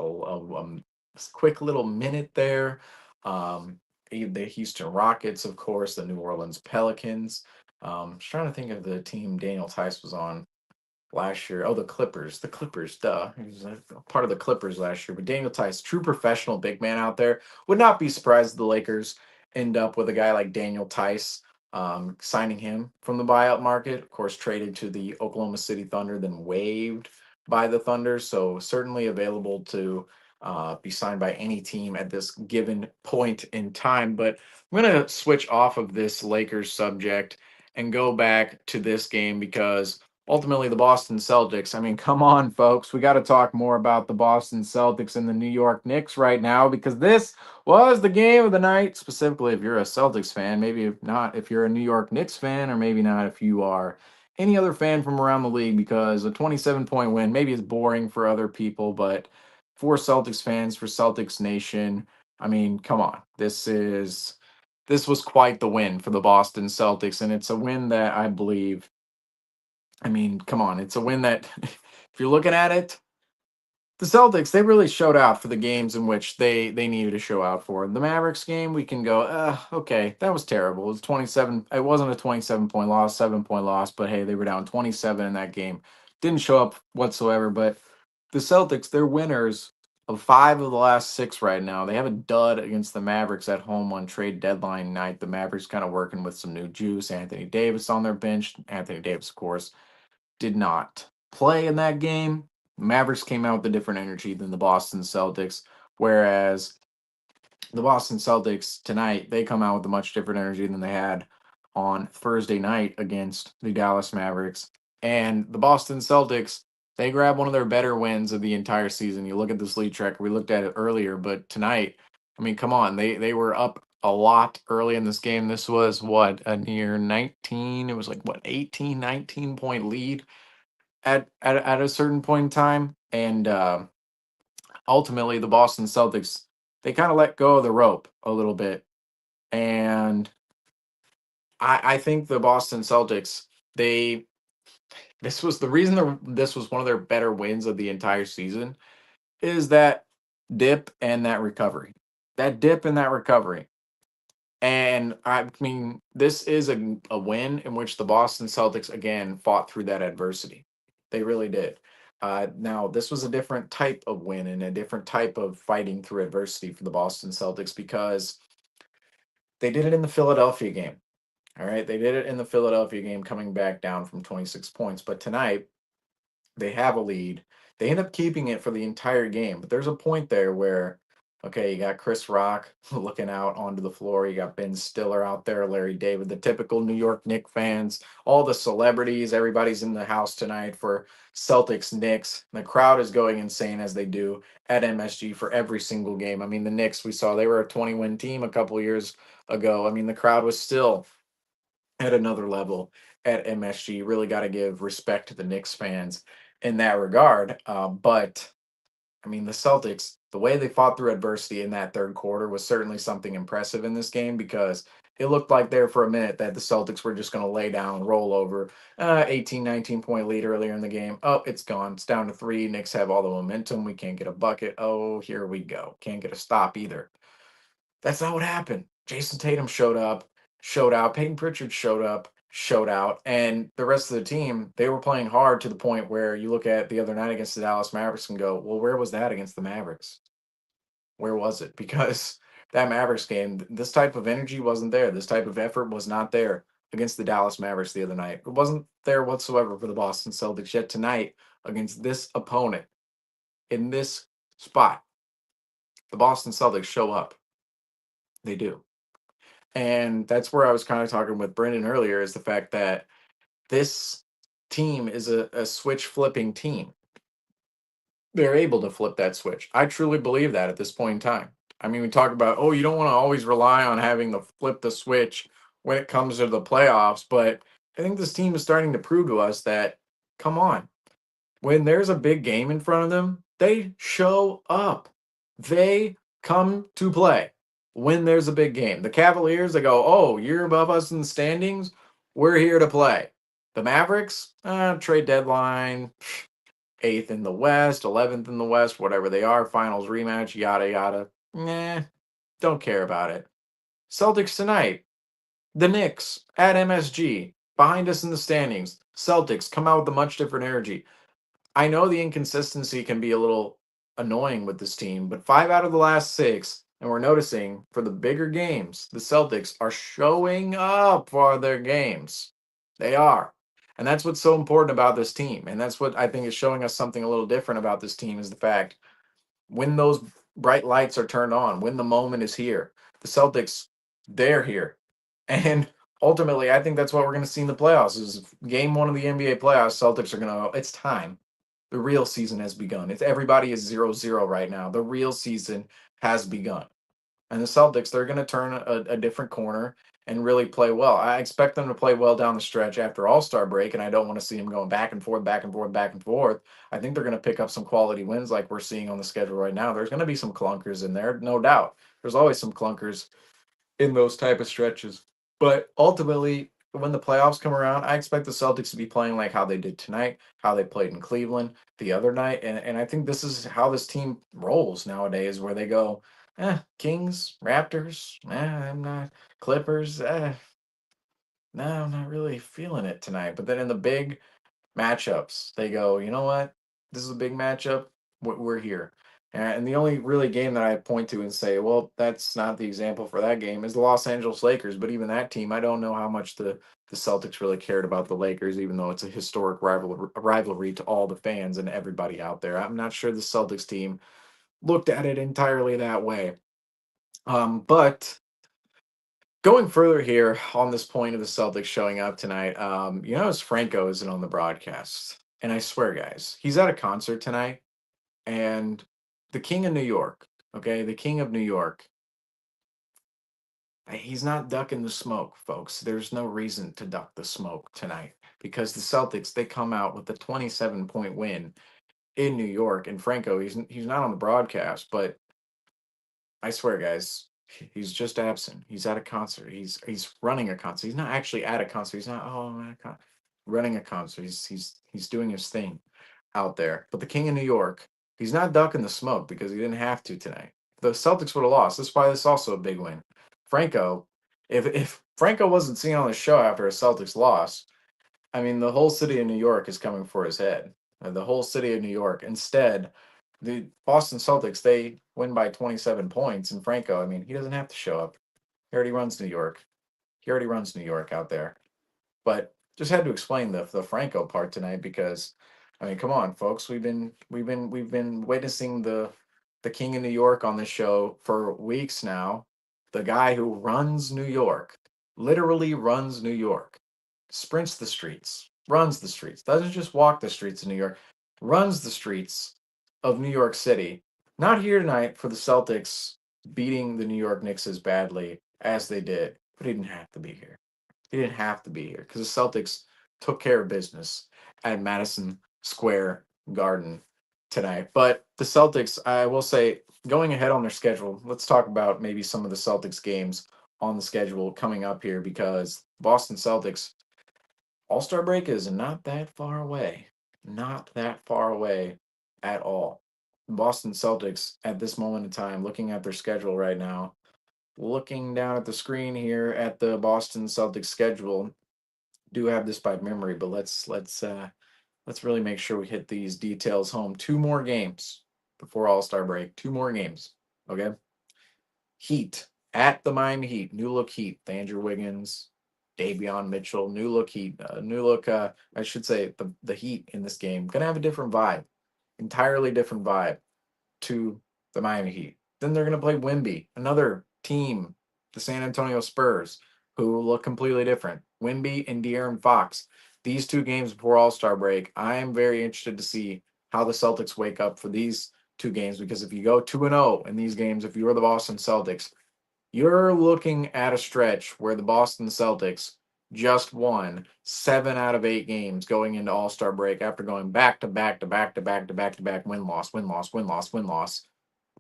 quick little minute there. The Houston Rockets, of course, the New Orleans Pelicans. Just trying to think of the team Daniel Tice was on last year. Oh, the Clippers. The Clippers, duh. He was a part of the Clippers last year. But Daniel Tice, true professional big man out there. Would not be surprised if the Lakers end up with a guy like Daniel Tice, signing him from the buyout market. Of course, traded to the Oklahoma City Thunder, then waived by the Thunder. So certainly available to be signed by any team at this given point in time. But I'm going to switch off of this Lakers subject and go back to this game because ultimately the Boston Celtics, I mean, come on, folks. We got to talk more about the Boston Celtics and the New York Knicks right now because this was the game of the night, specifically if you're a Celtics fan, maybe if not if you're a New York Knicks fan, or maybe not if you are any other fan from around the league, because a 27-point win maybe is boring for other people, but for Celtics fans, for Celtics Nation, I mean, come on. This was quite the win for the Boston Celtics, and it's a win that I believe, I mean, come on, it's a win that if you're looking at it, the Celtics, they really showed out for the games in which they needed to show out for. The Mavericks game, we can go, okay, that was terrible. It was 27. It wasn't a 27-point loss, 7-point loss, but hey, they were down 27 in that game. Didn't show up whatsoever, but the Celtics, they're winners of 5 of the last 6 right now. They have a dud against the Mavericks at home on trade deadline night. The Mavericks kind of working with some new juice. Anthony Davis on their bench. Anthony Davis, of course, did not play in that game. Mavericks came out with a different energy than the Boston Celtics, whereas the Boston Celtics tonight, they come out with a much different energy than they had on Thursday night against the Dallas Mavericks. And the Boston Celtics, they grab one of their better wins of the entire season. You look at this lead tracker, we looked at it earlier, but tonight, I mean, come on, they were up a lot early in this game. This was what, a near 19, it was like what, 18, 19-point lead at a certain point in time. And ultimately the Boston Celtics, they kind of let go of the rope a little bit. And I think the Boston Celtics, this was the reason this was one of their better wins of the entire season, is that dip and that recovery. That dip and that recovery. And I mean, this is a win in which the Boston Celtics again fought through that adversity. They really did. Now, this was a different type of win and a different type of fighting through adversity for the Boston Celtics because they did it in the Philadelphia game. All right. They did it in the Philadelphia game, coming back down from 26 points. But tonight, they have a lead. They end up keeping it for the entire game. But there's a point there where, okay, you got Chris Rock looking out onto the floor. You got Ben Stiller out there, Larry David, the typical New York Knicks fans, all the celebrities. Everybody's in the house tonight for Celtics Knicks. The crowd is going insane as they do at MSG for every single game. I mean, the Knicks, we saw they were a 20-win team a couple years ago. I mean, the crowd was still at another level at MSG. Really got to give respect to the Knicks fans in that regard. But I mean, the Celtics, the way they fought through adversity in that third quarter was certainly something impressive in this game because It looked like there for a minute that the Celtics were just going to lay down, roll over. 18, 19-point lead earlier in the game. Oh, it's gone. It's down to 3. Knicks have all the momentum. We can't get a bucket. Oh, here we go. Can't get a stop either. That's not what happened. Jason Tatum showed up, showed out. Peyton Pritchard showed up, showed out. And the rest of the team, they were playing hard to the point where you look at the other night against the Dallas Mavericks and go, well, where was that against the Mavericks? Where was it? Because that Mavericks game, this type of energy wasn't there. This type of effort was not there against the Dallas Mavericks the other night. It wasn't there whatsoever for the Boston Celtics yet tonight against this opponent in this spot. The Boston Celtics show up. They do. And that's where I was kind of talking with Brendan earlier, is the fact that this team is a switch flipping team. They're able to flip that switch. I truly believe that at this point in time. I mean, we talk about, oh, you don't want to always rely on having to flip the switch when it comes to the playoffs, but I think this team is starting to prove to us that, come on, when there's a big game in front of them, they show up. They come to play when there's a big game. The Cavaliers, they go, oh, you're above us in the standings? We're here to play. The Mavericks, trade deadline, 8th in the West, 11th in the West, whatever they are, finals rematch, yada, yada. Nah, don't care about it. Celtics tonight. The Knicks at MSG, behind us in the standings. Celtics come out with a much different energy. I know the inconsistency can be a little annoying with this team, but 5 out of the last 6, and we're noticing for the bigger games, the Celtics are showing up for their games. They are. And that's what's so important about this team. And that's what I think is showing us something a little different about this team, is the fact when those bright lights are turned on, when the moment is here, the Celtics, they're here. And ultimately, I think that's what we're going to see in the playoffs, is game 1 of the NBA playoffs, Celtics are going to, it's time. The real season has begun. It's everybody is 0-0 right now. The real season has begun. And the Celtics, they're going to turn a different corner and really play well. I expect them to play well down the stretch after All-Star break, and I don't want to see them going back and forth, back and forth, back and forth. I think they're going to pick up some quality wins like we're seeing on the schedule right now. There's going to be some clunkers in there, no doubt. There's always some clunkers in those type of stretches. But ultimately, when the playoffs come around, I expect the Celtics to be playing like how they did tonight, how they played in Cleveland the other night. And I think this is how this team rolls nowadays, where they go, Kings, Raptors, I'm not, Clippers, no, I'm not really feeling it tonight. But then in the big matchups, they go, you know what? This is a big matchup. We're here. And the only really game that I point to and say, well, that's not the example for that game, is the Los Angeles Lakers. But even that team, I don't know how much the Celtics really cared about the Lakers, even though it's a historic rivalry to all the fans and everybody out there. I'm not sure the Celtics team looked at it entirely that way. But going further here on this point of the Celtics showing up tonight, you notice Franco isn't on the broadcast. And I swear, guys, he's at a concert tonight. And the King of New York, okay, the King of New York, he's not ducking the smoke, folks. There's no reason to duck the smoke tonight, because the Celtics, they come out with a 27-point win in New York. And Franco, he's not on the broadcast, but I swear, guys, he's just absent. He's at a concert. He's running a concert. He's not actually at a concert. He's not, I'm at a concert. Running a concert. He's doing his thing out there. But the King of New York, he's not ducking the smoke because he didn't have to tonight. The Celtics would have lost. That's why this is also a big win. Franco, if Franco wasn't seen on the show after a Celtics loss, I mean, the whole city of New York is coming for his head. The whole city of New York. Instead, the Boston Celtics, they win by 27 points. And Franco, I mean, he doesn't have to show up. He already runs New York. He already runs New York out there. But just had to explain the Franco part tonight, because I mean, come on, folks. We've been witnessing the King of New York on this show for weeks now. The guy who runs New York, literally runs New York, sprints the streets, runs the streets, doesn't just walk the streets of New York, runs the streets of New York City. Not here tonight for the Celtics beating the New York Knicks as badly as they did, but he didn't have to be here. He didn't have to be here because the Celtics took care of business at Madison Square Garden tonight. But the Celtics, I will say, going ahead on their schedule, let's talk about maybe some of the Celtics games on the schedule coming up here because Boston Celtics All-Star break is not that far away. Not that far away at all. Boston Celtics at this moment in time, looking at their schedule right now, looking down at the screen here at the Boston Celtics schedule, do have this by memory, but let's really make sure we hit these details home. 2 more games before All-Star break. 2 more games. Okay. Heat at the Miami Heat. New look Heat. Andrew Wiggins, Davion Mitchell. New look Heat. New look. I should say the Heat in this game gonna have a different vibe. Entirely different vibe to the Miami Heat. Then they're gonna play Wemby, another team, the San Antonio Spurs, who look completely different. Wemby and De'Aaron Fox. These 2 games before All-Star break, I am very interested to see how the Celtics wake up for these 2 games, because if you go 2-0 in these games, if you're the Boston Celtics, you're looking at a stretch where the Boston Celtics just won 7 out of 8 games going into All-Star break after going back to back to back to back to back to back win-loss, win-loss, win-loss, win-loss.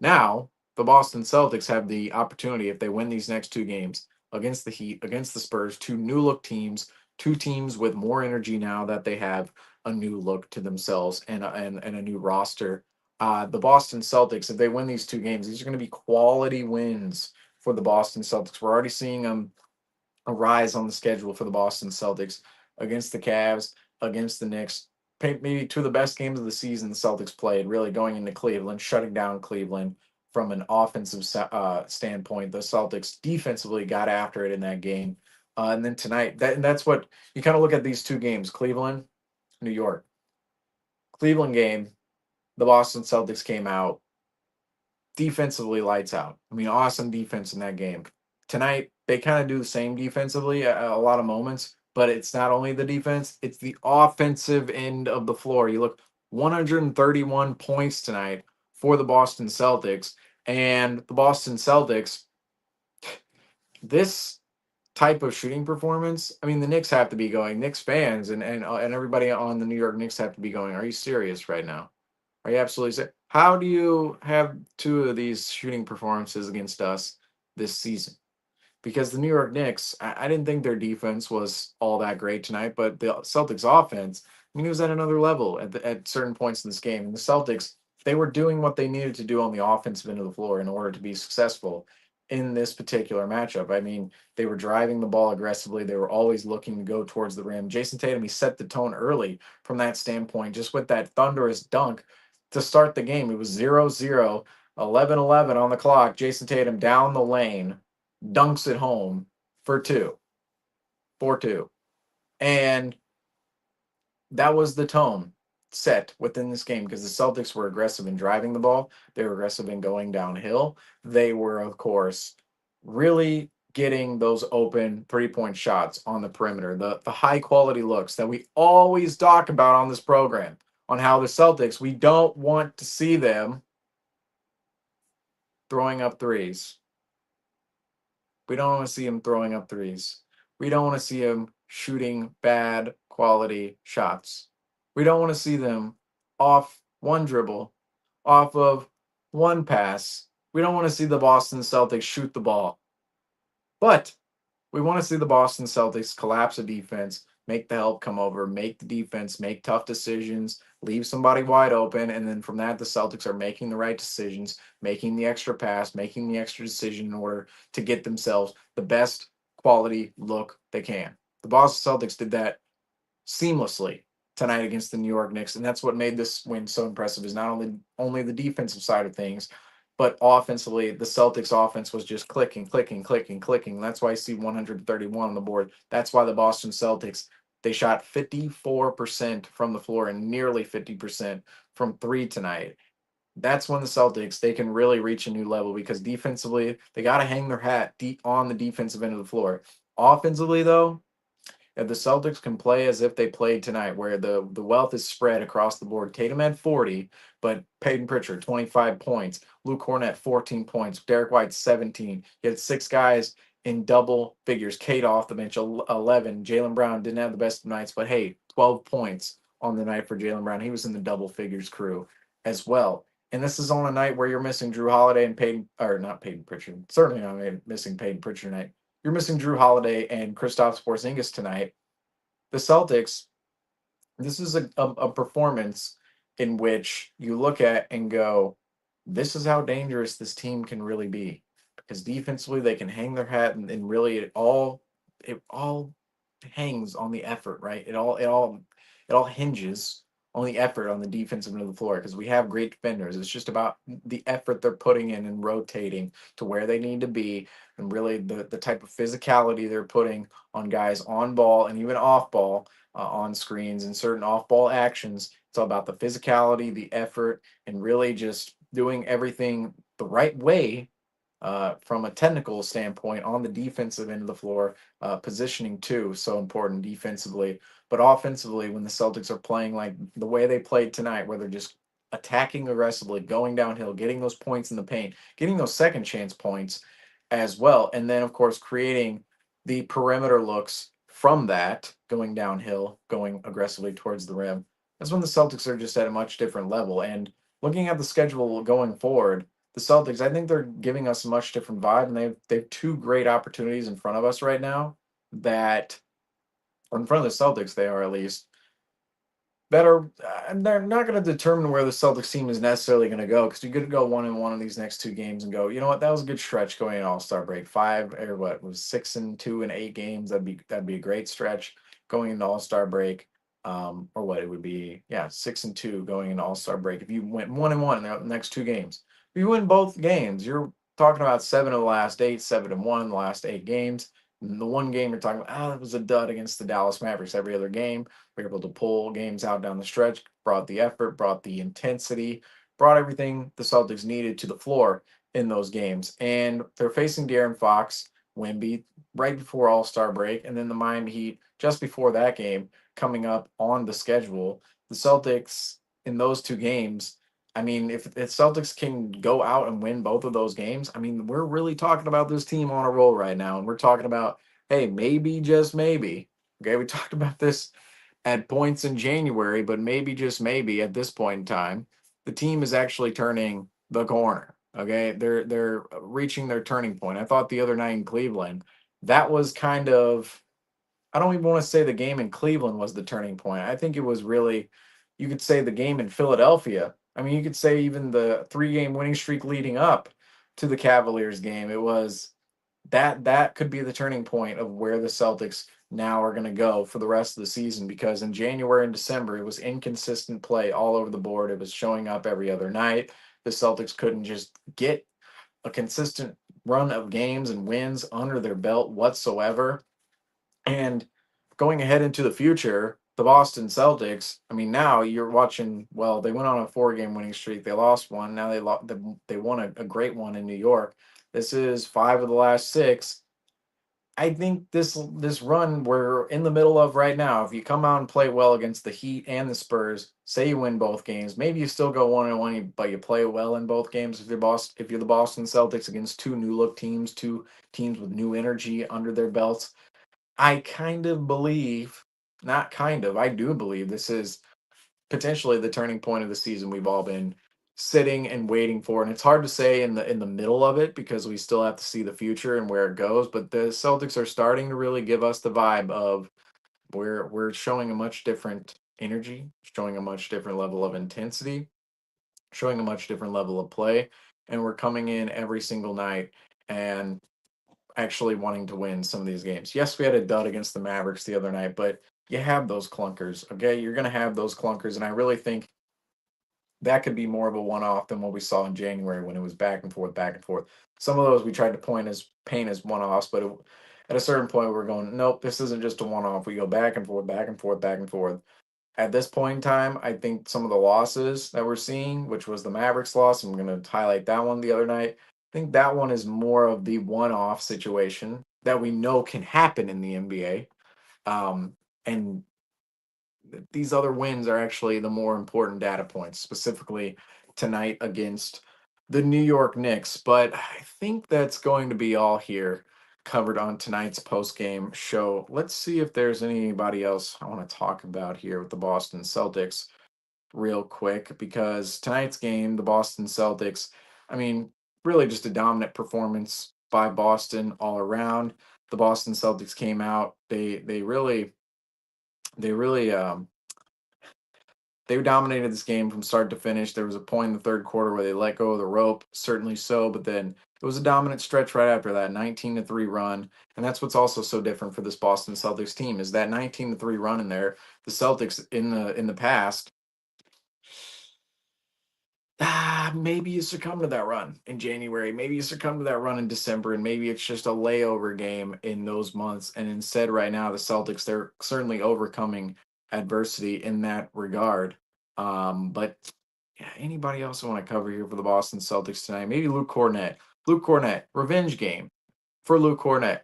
Now, the Boston Celtics have the opportunity, if they win these next 2 games against the Heat, against the Spurs, 2 new look teams, 2 teams with more energy now that they have a new look to themselves and a new roster. The Boston Celtics, if they win these 2 games, these are going to be quality wins for the Boston Celtics. We're already seeing a rise on the schedule for the Boston Celtics against the Cavs, against the Knicks. Maybe 2 of the best games of the season the Celtics played, really going into Cleveland, shutting down Cleveland from an offensive standpoint. The Celtics defensively got after it in that game. And then tonight, that's what you kind of look at these 2 games, Cleveland, New York. Cleveland game, the Boston Celtics came out defensively lights out. I mean, awesome defense in that game. Tonight, they kind of do the same defensively at a lot of moments, but it's not only the defense, it's the offensive end of the floor. You look 131 points tonight for the Boston Celtics, and the Boston Celtics, this type of shooting performance, I mean, the Knicks have to be going, Knicks fans and everybody on the New York Knicks have to be going, are you serious right now? Are you absolutely serious? How do you have 2 of these shooting performances against us this season? Because the New York Knicks, I didn't think their defense was all that great tonight, but the Celtics offense, I mean, it was at another level at certain points in this game. And the Celtics, they were doing what they needed to do on the offensive end of the floor in order to be successful in this particular matchup. I mean, they were driving the ball aggressively. They were always looking to go towards the rim. Jason Tatum, he set the tone early from that standpoint, just with that thunderous dunk to start the game. It was 0-0, 11-11 on the clock. Jason Tatum down the lane, dunks it home for 2, 4-2. And that was the tone set within this game because the Celtics were aggressive in driving the ball. They were aggressive in going downhill. They were, of course, really getting those open 3-point shots on the perimeter, the high quality looks that we always talk about on this program, on how the Celtics, we don't want to see them throwing up threes. We don't want to see them throwing up threes. We don't want to see them shooting bad quality shots. We don't want to see them off one dribble, off of one pass. We don't want to see the Boston Celtics shoot the ball. But we want to see the Boston Celtics collapse a defense, make the help come over, make the defense make tough decisions, leave somebody wide open, and then from that, the Celtics are making the right decisions, making the extra pass, making the extra decision in order to get themselves the best quality look they can. The Boston Celtics did that seamlessly tonight against the New York Knicks, and that's what made this win so impressive, is not only the defensive side of things, but offensively, the Celtics offense was just clicking. That's why I see 131 on the board. That's why the Boston Celtics, they shot 54% from the floor and nearly 50% from 3 tonight. That's when the Celtics, they can really reach a new level because defensively, they got to hang their hat deep on the defensive end of the floor. Offensively, though, if the Celtics can play as if they played tonight, where the wealth is spread across the board. Tatum had 40, but Peyton Pritchard, 25 points. Luke Cornett, 14 points. Derek White, 17. You had 6 guys in double figures. Kate off the bench, 11. Jaylen Brown didn't have the best of nights, but hey, 12 points on the night for Jaylen Brown. He was in the double figures crew as well. And this is on a night where you're missing Drew Holiday and not Peyton Pritchard. Certainly not missing Peyton Pritchard tonight. you're missing Drew Holiday and Kristaps Porzingis tonight. The Celtics, this is a performance in which you look at and go, this is how dangerous this team can really be. Because defensively, they can hang their hat, and really, it all hangs on the effort, right? It all hinges on the effort on the defensive end of the floor. Because we have great defenders. It's just about the effort they're putting in and rotating to where they need to be, and really the type of physicality they're putting on guys on ball and even off ball, on screens and certain off ball actions. It's all about the physicality, the effort, and really just doing everything the right way, from a technical standpoint on the defensive end of the floor. Positioning too, so important defensively, but offensively, when the Celtics are playing like the way they played tonight, where they're just attacking aggressively, going downhill, getting those points in the paint, getting those second chance points as well, and then of course creating the perimeter looks from that, going downhill, going aggressively towards the rim. That's when the Celtics are just at a much different level. And looking at the schedule going forward, the Celtics, I think they're giving us a much different vibe, and they've two great opportunities in front of us right now that, or in front of the Celtics, they are at least, that are, they're not going to determine where the Celtics team is necessarily going to go, because you could go 1-1 in these next two games and go, you know what, that was a good stretch going in All-Star break. 5 or what was 6-2 in 8 games. That'd be a great stretch going into All-Star break. Or what it would be, yeah, 6-2 going into All-Star break. If you went 1-1 in the next two games, if you win both games, you're talking about 7 of the last 8, 7-1 the last 8 games. And the one game you're talking about, it was a dud against the Dallas Mavericks. Every other game, we were able to pull games out down the stretch, brought the effort, brought the intensity, brought everything the Celtics needed to the floor in those games. And they're facing De'Aaron Fox, Wemby, right before All-Star break, and then the Miami Heat just before that game coming up on the schedule. The Celtics in those two games, I mean, if Celtics can go out and win both of those games, I mean, we're really talking about this team on a roll right now. And we're talking about, hey, maybe, just maybe. Okay, we talked about this at points in January, but maybe, just maybe, at this point in time, the team is actually turning the corner. Okay, they're reaching their turning point. I thought the other night in Cleveland, that was kind of, I don't even want to say the game in Cleveland was the turning point. I think it was really, you could say the game in Philadelphia. I mean, you could say even the 3-game winning streak leading up to the Cavaliers game. It was that could be the turning point of where the Celtics now are going to go for the rest of the season, because in January and December, it was inconsistent play all over the board. It was showing up every other night. The Celtics couldn't just get a consistent run of games and wins under their belt whatsoever. And going ahead into the future, the Boston Celtics, I mean, now you're watching, well, they went on a 4-game winning streak. They lost one. Now they won a great one in New York. This is 5 of the last 6. I think this run we're in the middle of right now, if you come out and play well against the Heat and the Spurs, say you win both games, maybe you still go 1-1, but you play well in both games. If you're the Boston Celtics against two new look teams, two teams with new energy under their belts, I kind of believe, not kind of, I do believe this is potentially the turning point of the season we've all been sitting and waiting for. And it's hard to say in the middle of it, because we still have to see the future and where it goes. But the Celtics are starting to really give us the vibe of we're showing a much different energy, showing a much different level of intensity, showing a much different level of play, and we're coming in every single night and actually wanting to win some of these games. Yes, we had a dud against the Mavericks the other night, but you have those clunkers, okay? You're going to have those clunkers, and I really think that could be more of a one-off than what we saw in January when it was back and forth, back and forth. Some of those we tried to paint as one-offs, but at a certain point we're going, nope, this isn't just a one-off. We go back and forth, back and forth, back and forth. At this point in time, I think some of the losses that we're seeing, which was the Mavericks loss, I'm going to highlight that one the other night. I think that one is more of the one-off situation that we know can happen in the NBA. And these other wins are actually the more important data points, specifically tonight against the New York Knicks. But I think that's going to be all here covered on tonight's post-game show. Let's see if there's anybody else I want to talk about here with the Boston Celtics real quick, because tonight's game, the Boston Celtics, I mean, really just a dominant performance by Boston all around. the Boston Celtics came out. They really they dominated this game from start to finish. There was a point in the third quarter where they let go of the rope, certainly so, but then it was a dominant stretch right after that 19-3 run. And that's what's also so different for this Boston Celtics team is that 19-3 run in there. The Celtics in the past, maybe you succumb to that run in January, maybe you succumb to that run in December, and maybe it's just a layover game in those months. And instead, right now, the Celtics, they're certainly overcoming adversity in that regard. But yeah, anybody else I want to cover here for the Boston Celtics tonight? Maybe Luke Cornett. Luke Cornett, revenge game for Luke Cornett.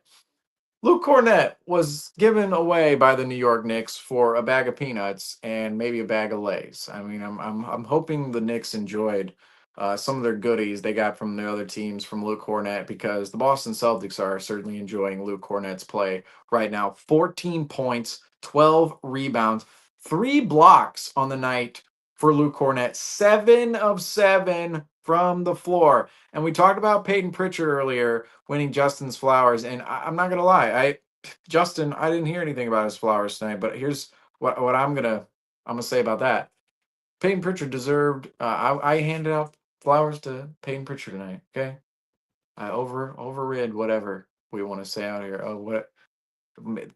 Luke Cornett was given away by the New York Knicks for a bag of peanuts and maybe a bag of Lay's. I mean, I'm hoping the Knicks enjoyed some of their goodies they got from the other teams from Luke Cornett, because the Boston Celtics are certainly enjoying Luke Cornett's play right now. 14 points, 12 rebounds, 3 blocks on the night for Luke Cornett. 7 of 7 from the floor. And we talked about Peyton Pritchard earlier winning Justin's flowers, and I'm not gonna lie, Justin, I didn't hear anything about his flowers tonight, but here's what I'm gonna say about that. Peyton Pritchard deserved. I handed out flowers to Peyton Pritchard tonight. Okay, I overrid whatever we want to say out here. Oh, what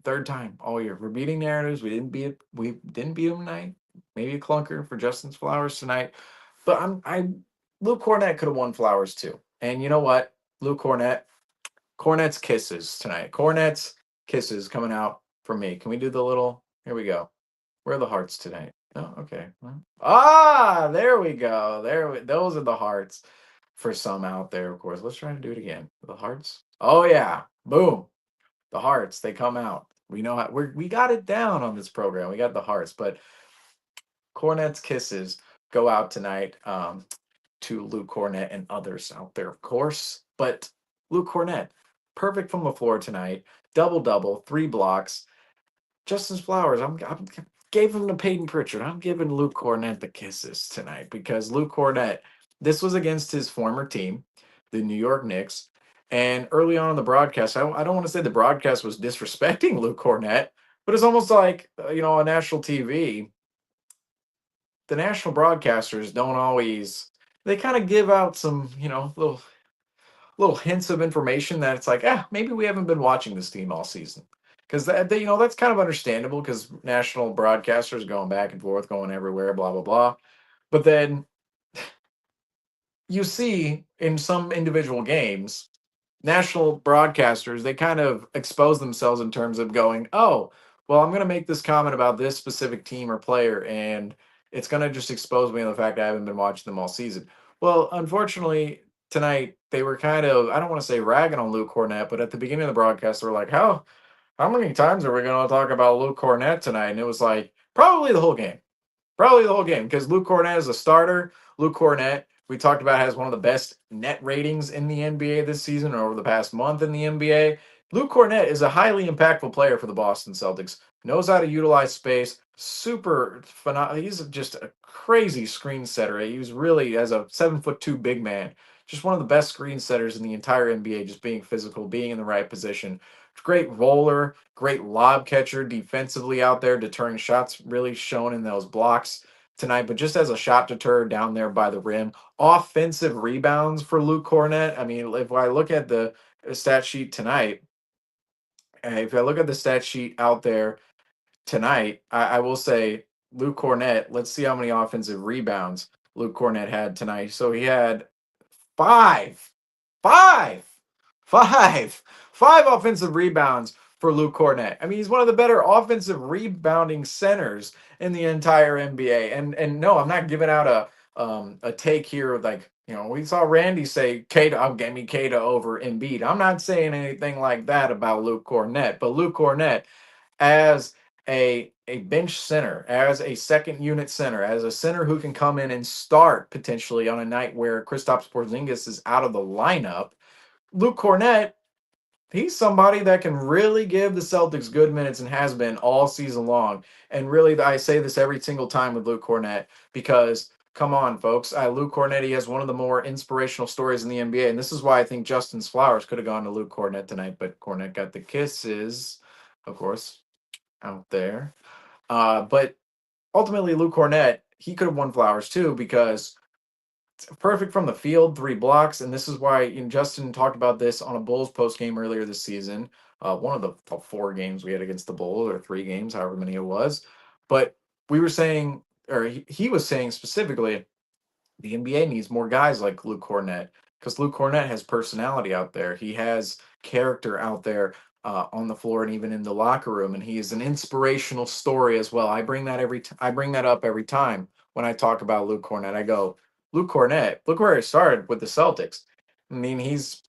third time all year we're beating narratives. We didn't beat him tonight. Maybe a clunker for Justin's flowers tonight, but Luke Cornett could have won flowers too. And you know what, Luke Cornett's kisses tonight. Cornett's kisses coming out from me. Can we do the little? Here we go. Where are the hearts tonight? Oh, okay. Well, there we go. Those are the hearts for some out there, of course. Let's try to do it again. The hearts. Oh yeah. Boom. The hearts, they come out. We know how we got it down on this program. We got the hearts, but Cornett's kisses go out tonight to Luke Cornett and others out there, of course. But Luke Cornett, perfect from the floor tonight. Double, 3 blocks. Justin's flowers. I'm gave him to Peyton Pritchard. I'm giving Luke Cornett the kisses tonight, because Luke Cornett, this was against his former team, the New York Knicks. And early on in the broadcast, I don't want to say the broadcast was disrespecting Luke Cornett, but it's almost like, on national TV, the national broadcasters don't always, they kind of give out some, little hints of information that it's like, maybe we haven't been watching this team all season. Because that's kind of understandable, because national broadcasters going back and forth, going everywhere, blah, blah, blah. But then you see in some individual games, national broadcasters, they kind of expose themselves in terms of going, oh, well, I'm going to make this comment about this specific team or player, and it's going to just expose me on the fact I haven't been watching them all season. Well, unfortunately, tonight, they were kind of, I don't want to say ragging on Luke Cornett, but at the beginning of the broadcast, they were like, how many times are we going to talk about Luke Cornett tonight? And it was like, probably the whole game. Because Luke Cornett is a starter. Luke Cornett, we talked about, has one of the best net ratings in the NBA this season, or over the past month in the NBA. Luke Cornett is a highly impactful player for the Boston Celtics. Knows how to utilize space. Super phenomenal. He's just a crazy screen setter. He was really, as a 7'2" big man, just one of the best screen setters in the entire NBA, just being physical, being in the right position. Great roller, great lob catcher defensively out there, deterring shots, really shown in those blocks tonight. But just as a shot deterrer down there by the rim, offensive rebounds for Luke Cornett. I mean, if I look at the stat sheet tonight, if I look at the stat sheet out there tonight, I will say Luke Cornett, let's see how many offensive rebounds Luke Cornett had tonight. So he had five offensive rebounds for Luke Cornett. I mean, he's one of the better offensive rebounding centers in the entire NBA. And no, I'm not giving out a take here of like, we saw Randy say Keita, give me Keita over Embiid. I'm not saying anything like that about Luke Cornett, but Luke Cornett, as a bench center, as a second unit center, as a center who can come in and start potentially on a night where Kristaps Porzingis is out of the lineup, Luke Cornett, he's somebody that can really give the Celtics good minutes and has been all season long. And really, I say this every single time with Luke Cornett, because Come on, folks. Luke Cornetti has one of the more inspirational stories in the NBA, and this is why I think Justin's flowers could have gone to Luke Cornett tonight, but Cornett got the kisses, of course, out there. But ultimately, Luke Cornett, he could have won flowers too because it's perfect from the field, 3 blocks, and this is why Justin talked about this on a Bulls post game earlier this season. One of the 4 games we had against the Bulls, or 3 games, however many it was. But we were saying, or he was saying specifically, the NBA needs more guys like Luke Cornett because Luke Cornett has personality out there. He has character out there on the floor and even in the locker room, and he is an inspirational story as well. I bring that I bring that up every time when I talk about Luke Cornett. I go, Luke Cornett, look where he started with the Celtics. I mean, he's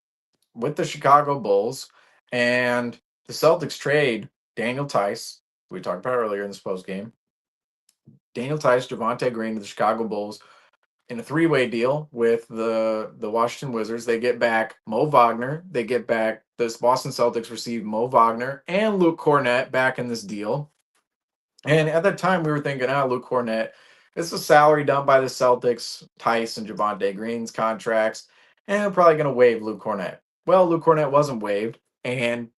with the Chicago Bulls, and the Celtics trade Daniel Tice, we talked about earlier in this post game. Daniel Tice, Javonte Green to the Chicago Bulls in a 3-way deal with the Washington Wizards. They get back Mo Wagner. They get back this Boston Celtics received Mo Wagner and Luke Cornett back in this deal. And at that time, we were thinking, Luke Cornett, it's a salary done by the Celtics, Tice and Javonte Green's contracts, and they're probably going to waive Luke Cornett. Well, Luke Cornett wasn't waived, and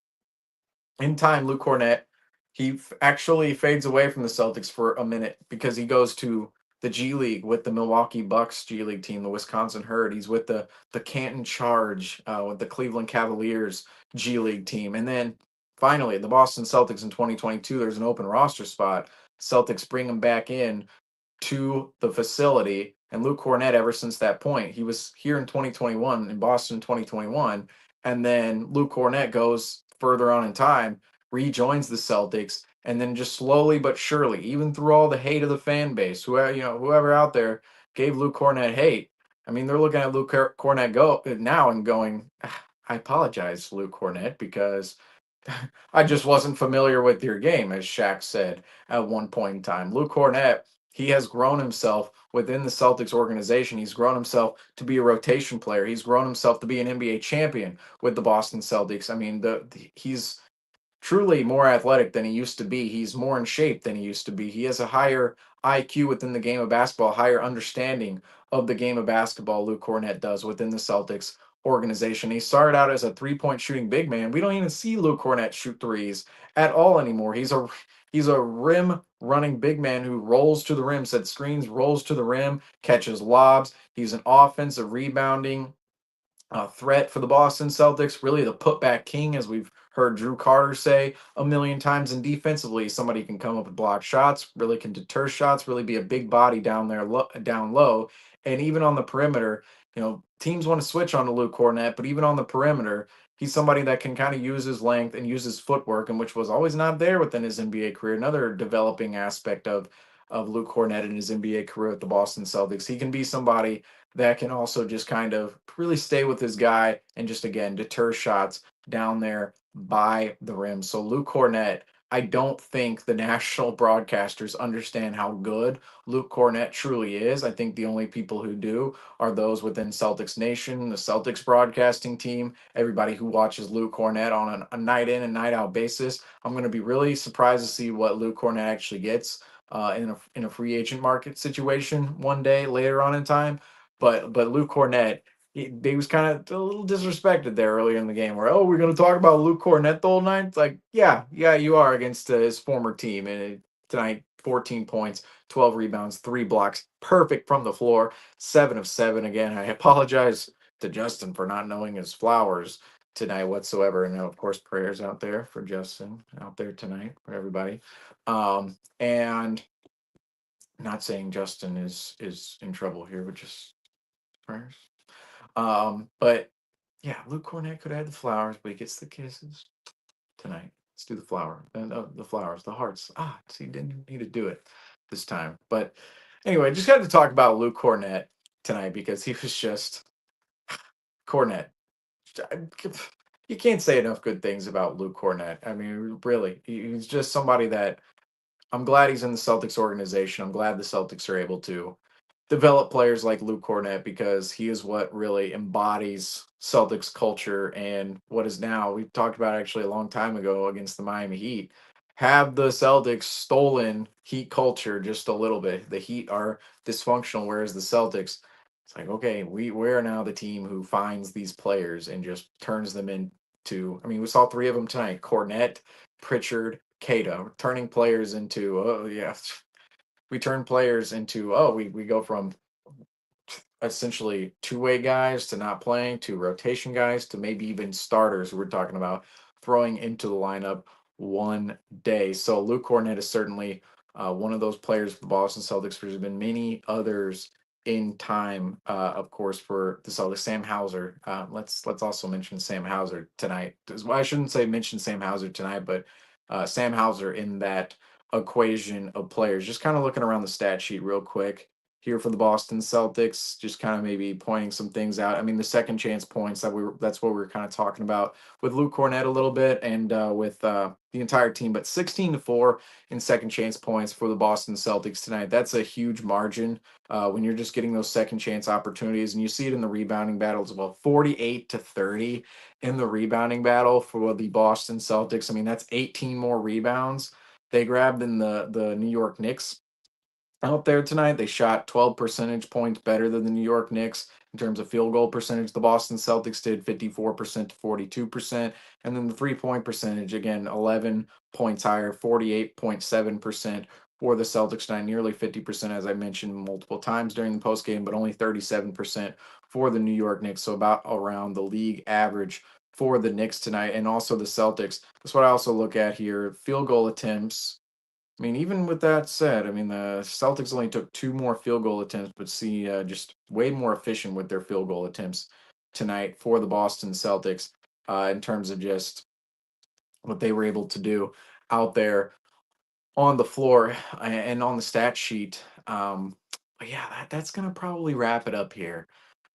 in time, Luke Cornett, he actually fades away from the Celtics for a minute because he goes to the G League with the Milwaukee Bucks G League team, the Wisconsin Herd. He's with the Canton Charge, with the Cleveland Cavaliers G League team. And then finally, the Boston Celtics in 2022, there's an open roster spot. Celtics bring him back in to the facility. And Luke Cornett, ever since that point, he was here in 2021, in Boston 2021. And then Luke Cornett goes further on in time, rejoins the Celtics, and then just slowly but surely, even through all the hate of the fan base, whoever out there gave Luke Cornett hate. I mean, they're looking at Luke Cornett go now and going, I apologize, Luke Cornett, because I just wasn't familiar with your game, as Shaq said at one point in time. Luke Cornett, he has grown himself within the Celtics organization. He's grown himself to be a rotation player. He's grown himself to be an NBA champion with the Boston Celtics. I mean, he's truly more athletic than he used to be. He's more in shape than he used to be. He has a higher IQ within the game of basketball, higher understanding of the game of basketball, Luke Cornett does within the Celtics organization. He started out as a 3-point shooting big man. We don't even see Luke Cornett shoot threes at all anymore. He's a rim running big man who rolls to the rim, set screens, rolls to the rim, catches lobs. He's an offensive rebounding threat for the Boston Celtics, really the putback king, as we've heard Drew Carter say a million times. And defensively, somebody can come up with block shots, really can deter shots, really be a big body down there, down low. And even on the perimeter, teams want to switch on to Luke Cornett, but even on the perimeter, he's somebody that can kind of use his length and use his footwork, and which was always not there within his NBA career. Another developing aspect of Luke Cornett in his NBA career at the Boston Celtics. He can be somebody that can also just kind of really stay with his guy and just, again, deter shots down there by the rim. So Luke Cornett, I don't think the national broadcasters understand how good Luke Cornett truly is. I think the only people who do are those within Celtics Nation, the Celtics broadcasting team, everybody who watches Luke Cornett on a night in and night out basis. I'm going to be really surprised to see what Luke Cornett actually gets in a free agent market situation one day later on in time. But Luke Cornett, he was kind of a little disrespected there earlier in the game where, we're going to talk about Luke Cornett the whole night. It's like, yeah, you are against his former team. And tonight, 14 points, 12 rebounds, 3 blocks, perfect from the floor, 7 of 7. Again, I apologize to Justin for not knowing his flowers tonight whatsoever. And of course, prayers out there for Justin out there tonight for everybody. And not saying Justin is in trouble here, but just prayers. But yeah, Luke Cornett could have had the flowers, but he gets the kisses tonight. Let's do the flower. The flowers, the hearts. See, didn't need to do it this time. But anyway, just had to talk about Luke Cornett tonight because he was just Cornett. You can't say enough good things about Luke Cornett. I mean, really, he's just somebody that I'm glad he's in the Celtics organization. I'm glad the Celtics are able to develop players like Luke Cornett because he is what really embodies Celtics culture and what is now, we talked about actually a long time ago against the Miami Heat, have the Celtics stolen Heat culture just a little bit. The Heat are dysfunctional, whereas the Celtics, it's like, okay, we're now the team who finds these players and just turns them into. I mean, we saw 3 of them tonight: Cornette, Pritchard, Cato, turning players into. Oh yeah, we turn players into. Oh, we go from essentially two-way guys to not playing to rotation guys to maybe even starters who we're talking about throwing into the lineup one day. So Luke Cornett is certainly one of those players for the Boston Celtics. There's been many others in time, of course, for the Celtics. Sam Hauser. Let's also mention Sam Hauser tonight. Well, I shouldn't say mention Sam Hauser tonight, but Sam Hauser in that equation of players. Just kind of looking around the stat sheet real quick here for the Boston Celtics, just kind of maybe pointing some things out. I mean, the second chance points that's what we were kind of talking about with Luke Cornett a little bit and with the entire team, but 16-4 in second chance points for the Boston Celtics tonight. That's a huge margin when you're just getting those second chance opportunities, and you see it in the rebounding battle as well. 48-30 in the rebounding battle for the Boston Celtics. I mean, that's 18 more rebounds they grabbed than the New York Knicks out there tonight. They shot 12 percentage points better than the New York Knicks in terms of field goal percentage. The Boston Celtics did 54% to 42%. And then the 3-point percentage, again, 11 points higher, 48.7% for the Celtics tonight, nearly 50%, as I mentioned multiple times during the postgame, but only 37% for the New York Knicks. So about around the league average for the Knicks tonight. And also the Celtics. That's what I also look at here. Field goal attempts. I mean, even with that said, I mean, the Celtics only took 2 more field goal attempts, but see, just way more efficient with their field goal attempts tonight for the Boston Celtics in terms of just what they were able to do out there on the floor and on the stat sheet. But yeah, that's going to probably wrap it up here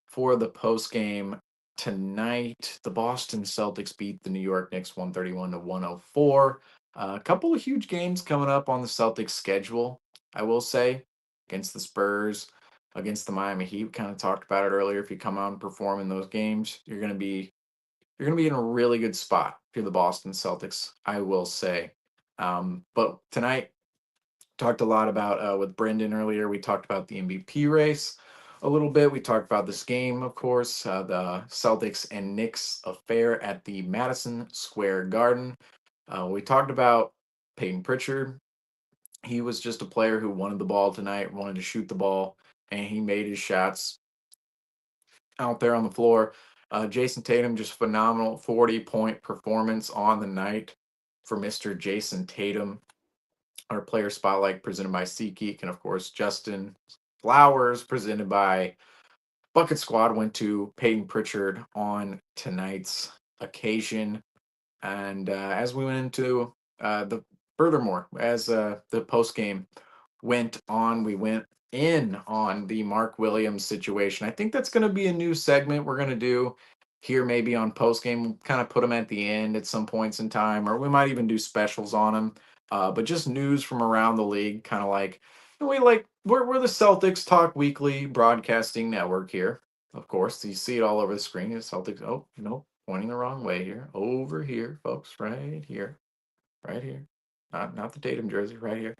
for the post game tonight. The Boston Celtics beat the New York Knicks 131-104. A couple of huge games coming up on the Celtics schedule, I will say, against the Spurs, against the Miami Heat. We kind of talked about it earlier. If you come out and perform in those games, you're going to be in a really good spot if you're the Boston Celtics, I will say. But tonight, talked a lot about with Brendan earlier. We talked about the MVP race a little bit. We talked about this game, of course, the Celtics and Knicks affair at the Madison Square Garden. We talked about Peyton Pritchard. He was just a player who wanted the ball tonight, wanted to shoot the ball, and he made his shots out there on the floor. Jason Tatum, just phenomenal 40-point performance on the night for Mr. Jason Tatum. Our player spotlight presented by SeatGeek, and of course, Justin Flowers presented by Bucket Squad went to Peyton Pritchard on tonight's occasion. And as we went into as the post game went on, we went in on the Mark Williams situation. I think that's going to be a new segment we're going to do here, maybe on post game. Kind of put them at the end at some points in time, or we might even do specials on them. But just news from around the league, kind of like we're the Celtics Talk Weekly broadcasting network here. Of course, you see it all over the screen. The Celtics. Oh no, pointing the wrong way here. Over here, folks. Right here. Right here. Not the Tatum jersey. Right here.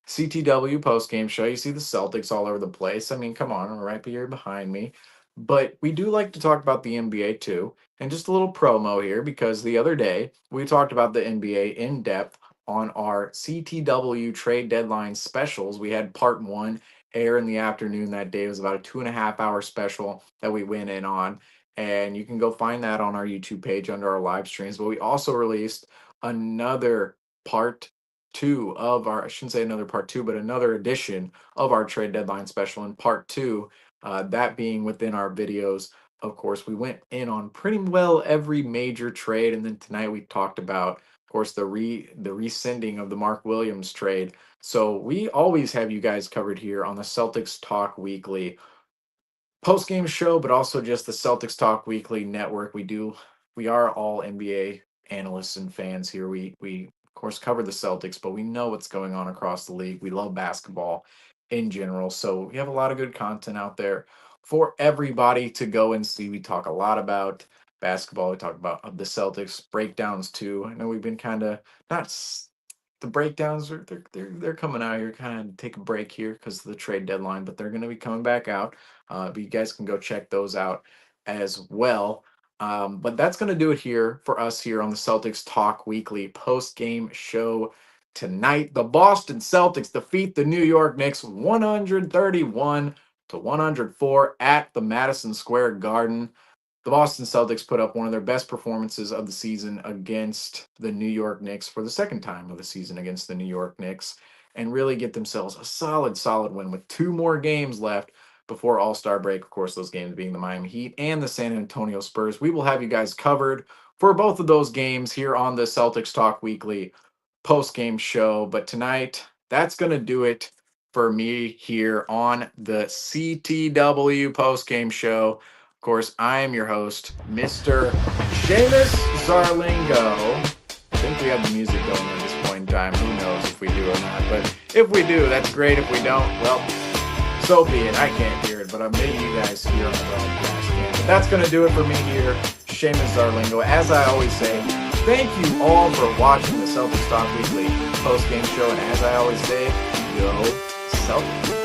CTW post game show. You see the Celtics all over the place. I mean, come on, right here behind me. But we do like to talk about the NBA too. And just a little promo here because the other day we talked about the NBA in depth on our CTW trade deadline specials. We had part 1 air in the afternoon that day. It was about a 2.5-hour special that we went in on. And you can go find that on our YouTube page under our live streams. But we also released another part 2 of our, I shouldn't say another part 2, but another edition of our trade deadline special in part 2, that being within our videos. Of course, we went in on pretty well every major trade, and then tonight we talked about, of course, the rescinding of the Mark Williams trade. So we always have you guys covered here on the Celtics Talk Weekly post-game show, but also just the Celtics Talk Weekly network. We are all NBA analysts and fans here. We of course cover the Celtics, but we know what's going on across the league. We love basketball in general. So we have a lot of good content out there for everybody to go and see. We talk a lot about basketball. We talk about the Celtics breakdowns too. I know we've been kind of not the breakdowns are they're coming out here, kind of take a break here because of the trade deadline, but they're going to be coming back out. But you guys can go check those out as well. But that's going to do it here for us here on the Celtics Talk Weekly post-game show tonight. The Boston Celtics defeat the New York Knicks 131-104 at the Madison Square Garden. The Boston Celtics put up one of their best performances of the season against the New York Knicks for the second time of the season against the New York Knicks and really get themselves a solid win with 2 more games left before All-Star break. Of course, those games being the Miami Heat and the San Antonio Spurs. We will have you guys covered for both of those games here on the Celtics Talk Weekly post-game show. But tonight, that's going to do it for me here on the CTW post-game show. Of course, I am your host, Mr. Seamus Zarlingo. I think we have the music going at this point in time. Who knows if we do or not. But if we do, that's great. If we don't, well, so be it. I can't hear it, but maybe you guys here on the broadcast can. But that's going to do it for me here, Seamus Zarlingo. As I always say, thank you all for watching the Celtics Talk Weekly post-game show. And as I always say, go Celtics.